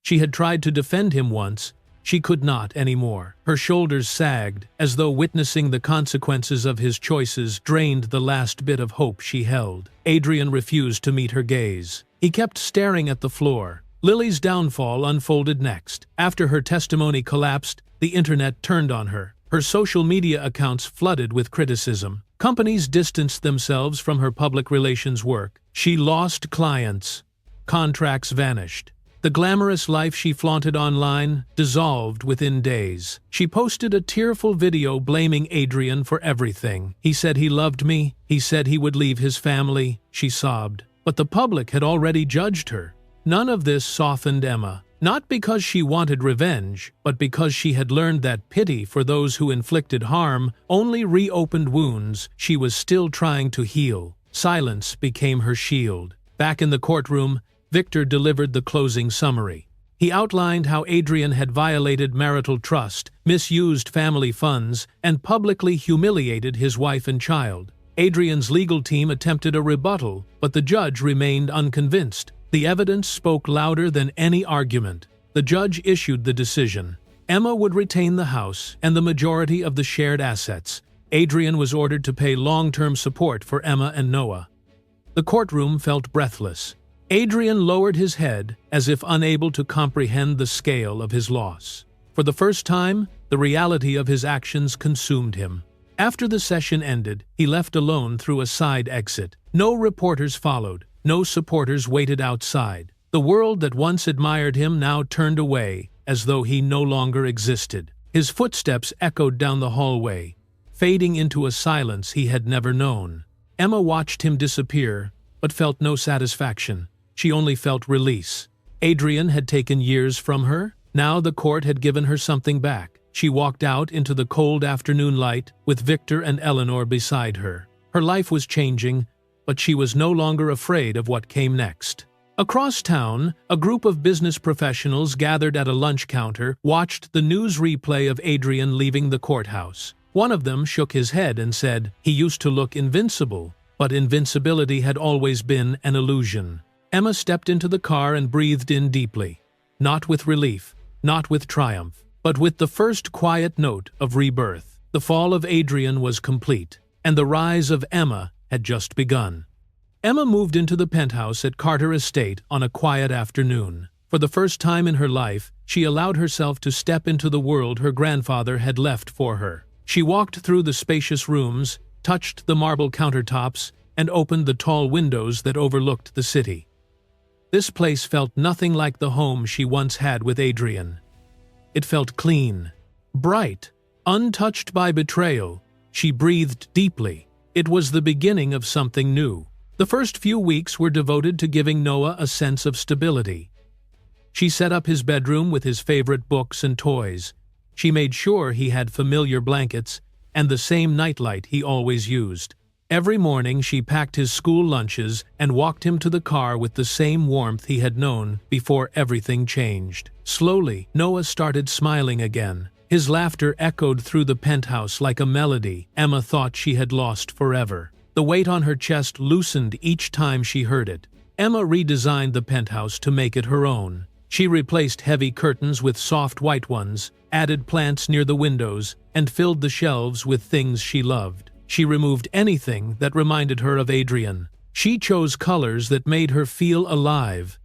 She had tried to defend him once. She could not anymore. Her shoulders sagged, as though witnessing the consequences of his choices drained the last bit of hope she held. Adrian refused to meet her gaze. He kept staring at the floor. Lily's downfall unfolded next. After her testimony collapsed, the internet turned on her. Her social media accounts flooded with criticism. Companies distanced themselves from her public relations work. She lost clients. Contracts vanished. The glamorous life she flaunted online dissolved within days. She posted a tearful video blaming Adrian for everything. "He said he loved me. He said he would leave his family," she sobbed. But the public had already judged her. None of this softened Emma, not because she wanted revenge, but because she had learned that pity for those who inflicted harm only reopened wounds she was still trying to heal. Silence became her shield. Back in the courtroom, Victor delivered the closing summary. He outlined how Adrian had violated marital trust, misused family funds, and publicly humiliated his wife and child. Adrian's legal team attempted a rebuttal, but the judge remained unconvinced. The evidence spoke louder than any argument. The judge issued the decision. Emma would retain the house and the majority of the shared assets. Adrian was ordered to pay long-term support for Emma and Noah. The courtroom felt breathless. Adrian lowered his head as if unable to comprehend the scale of his loss. For the first time, the reality of his actions consumed him. After the session ended, he left alone through a side exit. No reporters followed. No supporters waited outside. The world that once admired him now turned away, as though he no longer existed. His footsteps echoed down the hallway, fading into a silence he had never known. Emma watched him disappear, but felt no satisfaction. She only felt release. Adrian had taken years from her. Now the court had given her something back. She walked out into the cold afternoon light with Victor and Eleanor beside her. Her life was changing, but she was no longer afraid of what came next. Across town, a group of business professionals gathered at a lunch counter watched the news replay of Adrian leaving the courthouse. One of them shook his head and said, "He used to look invincible, But invincibility had always been an illusion. Emma stepped into the car and breathed in deeply. Not with relief, not with triumph, but with the first quiet note of rebirth. The fall of Adrian was complete, and the rise of Emma had just begun. Emma moved into the penthouse at Carter Estate on a quiet afternoon. For the first time in her life, she allowed herself to step into the world her grandfather had left for her. She walked through the spacious rooms, touched the marble countertops, and opened the tall windows that overlooked the city. This place felt nothing like the home she once had with Adrian. It felt clean, bright, untouched by betrayal. She breathed deeply. It was the beginning of something new. The first few weeks were devoted to giving Noah a sense of stability. She set up his bedroom with his favorite books and toys. She made sure he had familiar blankets and the same nightlight he always used. Every morning she packed his school lunches and walked him to the car with the same warmth he had known before everything changed. Slowly, Noah started smiling again. His laughter echoed through the penthouse like a melody Emma thought she had lost forever. The weight on her chest loosened each time she heard it. Emma redesigned the penthouse to make it her own. She replaced heavy curtains with soft white ones, added plants near the windows, and filled the shelves with things she loved. She removed anything that reminded her of Adrian. She chose colors that made her feel alive.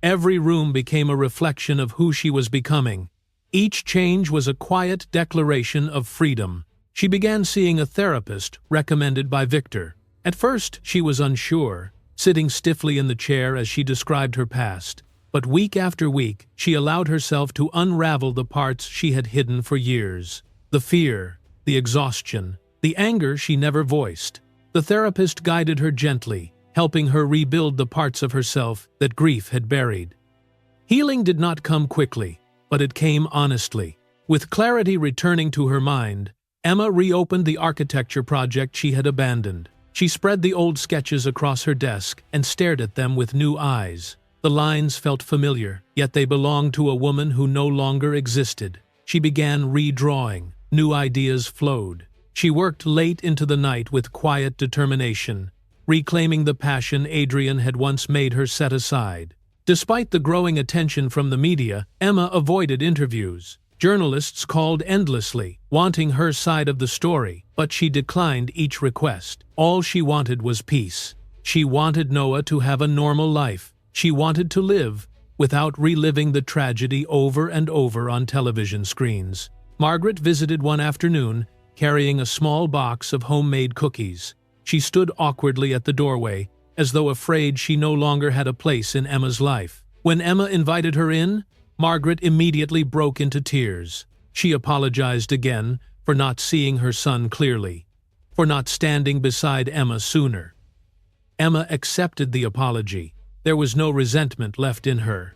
Every room became a reflection of who she was becoming. Each change was a quiet declaration of freedom. She began seeing a therapist recommended by Victor. At first, she was unsure, sitting stiffly in the chair as she described her past. But week after week, she allowed herself to unravel the parts she had hidden for years. The fear, the exhaustion, the anger she never voiced. The therapist guided her gently, helping her rebuild the parts of herself that grief had buried. Healing did not come quickly, but it came honestly. With clarity returning to her mind, Emma reopened the architecture project she had abandoned. She spread the old sketches across her desk and stared at them with new eyes. The lines felt familiar, yet they belonged to a woman who no longer existed. She began redrawing. New ideas flowed. She worked late into the night with quiet determination, reclaiming the passion Adrian had once made her set aside. Despite the growing attention from the media, Emma avoided interviews. Journalists called endlessly, wanting her side of the story, but she declined each request. All she wanted was peace. She wanted Noah to have a normal life. She wanted to live without reliving the tragedy over and over on television screens. Margaret visited one afternoon, carrying a small box of homemade cookies. She stood awkwardly at the doorway, as though afraid she no longer had a place in Emma's life. When Emma invited her in, Margaret immediately broke into tears. She apologized again for not seeing her son clearly, for not standing beside Emma sooner. Emma accepted the apology. There was no resentment left in her.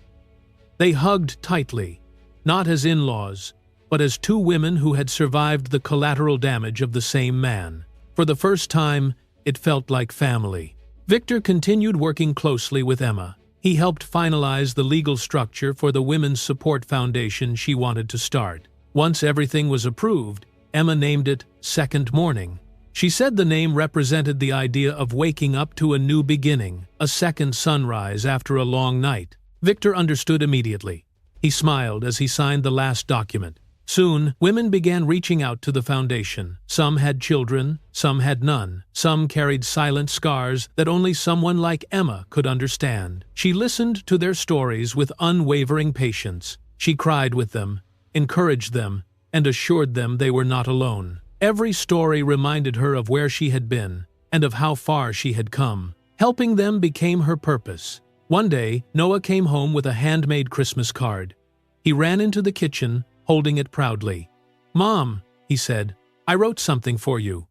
They hugged tightly, not as in-laws, but as two women who had survived the collateral damage of the same man. For the first time, it felt like family. Victor continued working closely with Emma. He helped finalize the legal structure for the Women's Support Foundation she wanted to start. Once everything was approved, Emma named it Second Morning. She said the name represented the idea of waking up to a new beginning, a second sunrise after a long night. Victor understood immediately. He smiled as he signed the last document. Soon, women began reaching out to the foundation. Some had children, some had none. Some carried silent scars that only someone like Emma could understand. She listened to their stories with unwavering patience. She cried with them, encouraged them, and assured them they were not alone. Every story reminded her of where she had been and of how far she had come. Helping them became her purpose. One day, Noah came home with a handmade Christmas card. He ran into the kitchen, holding it proudly. "Mom," he said, "I wrote something for you."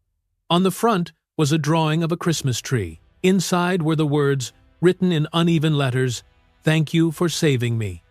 On the front was a drawing of a Christmas tree. Inside were the words, written in uneven letters, "Thank you for saving me."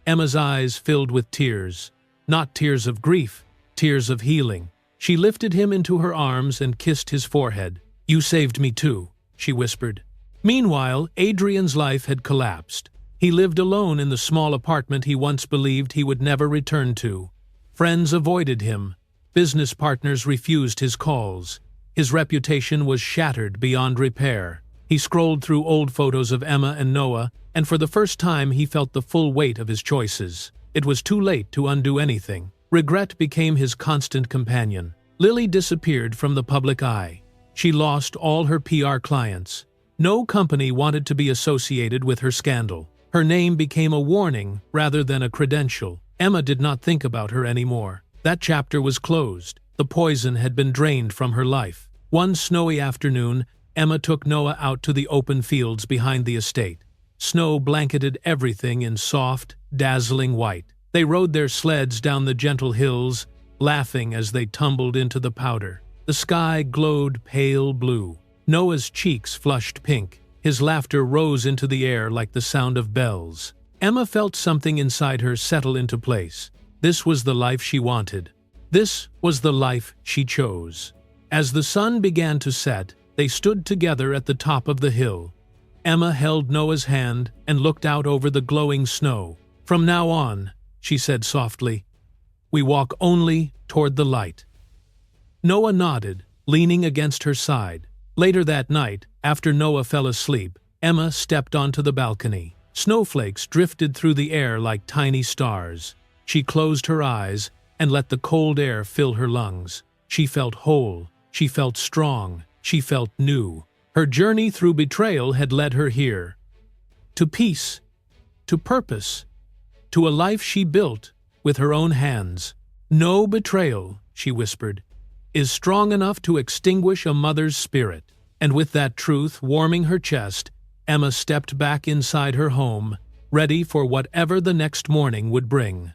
Emma's eyes filled with tears. Not tears of grief, tears of healing. She lifted him into her arms and kissed his forehead. "You saved me too," she whispered. Meanwhile, Adrian's life had collapsed. He lived alone in the small apartment he once believed he would never return to. Friends avoided him. Business partners refused his calls. His reputation was shattered beyond repair. He scrolled through old photos of Emma and Noah, and for the first time he felt the full weight of his choices. It was too late to undo anything. Regret became his constant companion. Lily disappeared from the public eye. She lost all her PR clients. No company wanted to be associated with her scandal. Her name became a warning rather than a credential. Emma did not think about her anymore. That chapter was closed. The poison had been drained from her life. One snowy afternoon, Emma took Noah out to the open fields behind the estate. Snow blanketed everything in soft, dazzling white. They rode their sleds down the gentle hills, laughing as they tumbled into the powder. The sky glowed pale blue. Noah's cheeks flushed pink. His laughter rose into the air like the sound of bells. Emma felt something inside her settle into place. This was the life she wanted. This was the life she chose. As the sun began to set, they stood together at the top of the hill. Emma held Noah's hand and looked out over the glowing snow. "From now on," she said softly, "we walk only toward the light." Noah nodded, leaning against her side. Later that night, after Noah fell asleep, Emma stepped onto the balcony. Snowflakes drifted through the air like tiny stars. She closed her eyes and let the cold air fill her lungs. She felt whole. She felt strong. She felt new. Her journey through betrayal had led her here. To peace. To purpose. To a life she built with her own hands. "No betrayal," she whispered, "is strong enough to extinguish a mother's spirit." And with that truth warming her chest, Emma stepped back inside her home, ready for whatever the next morning would bring.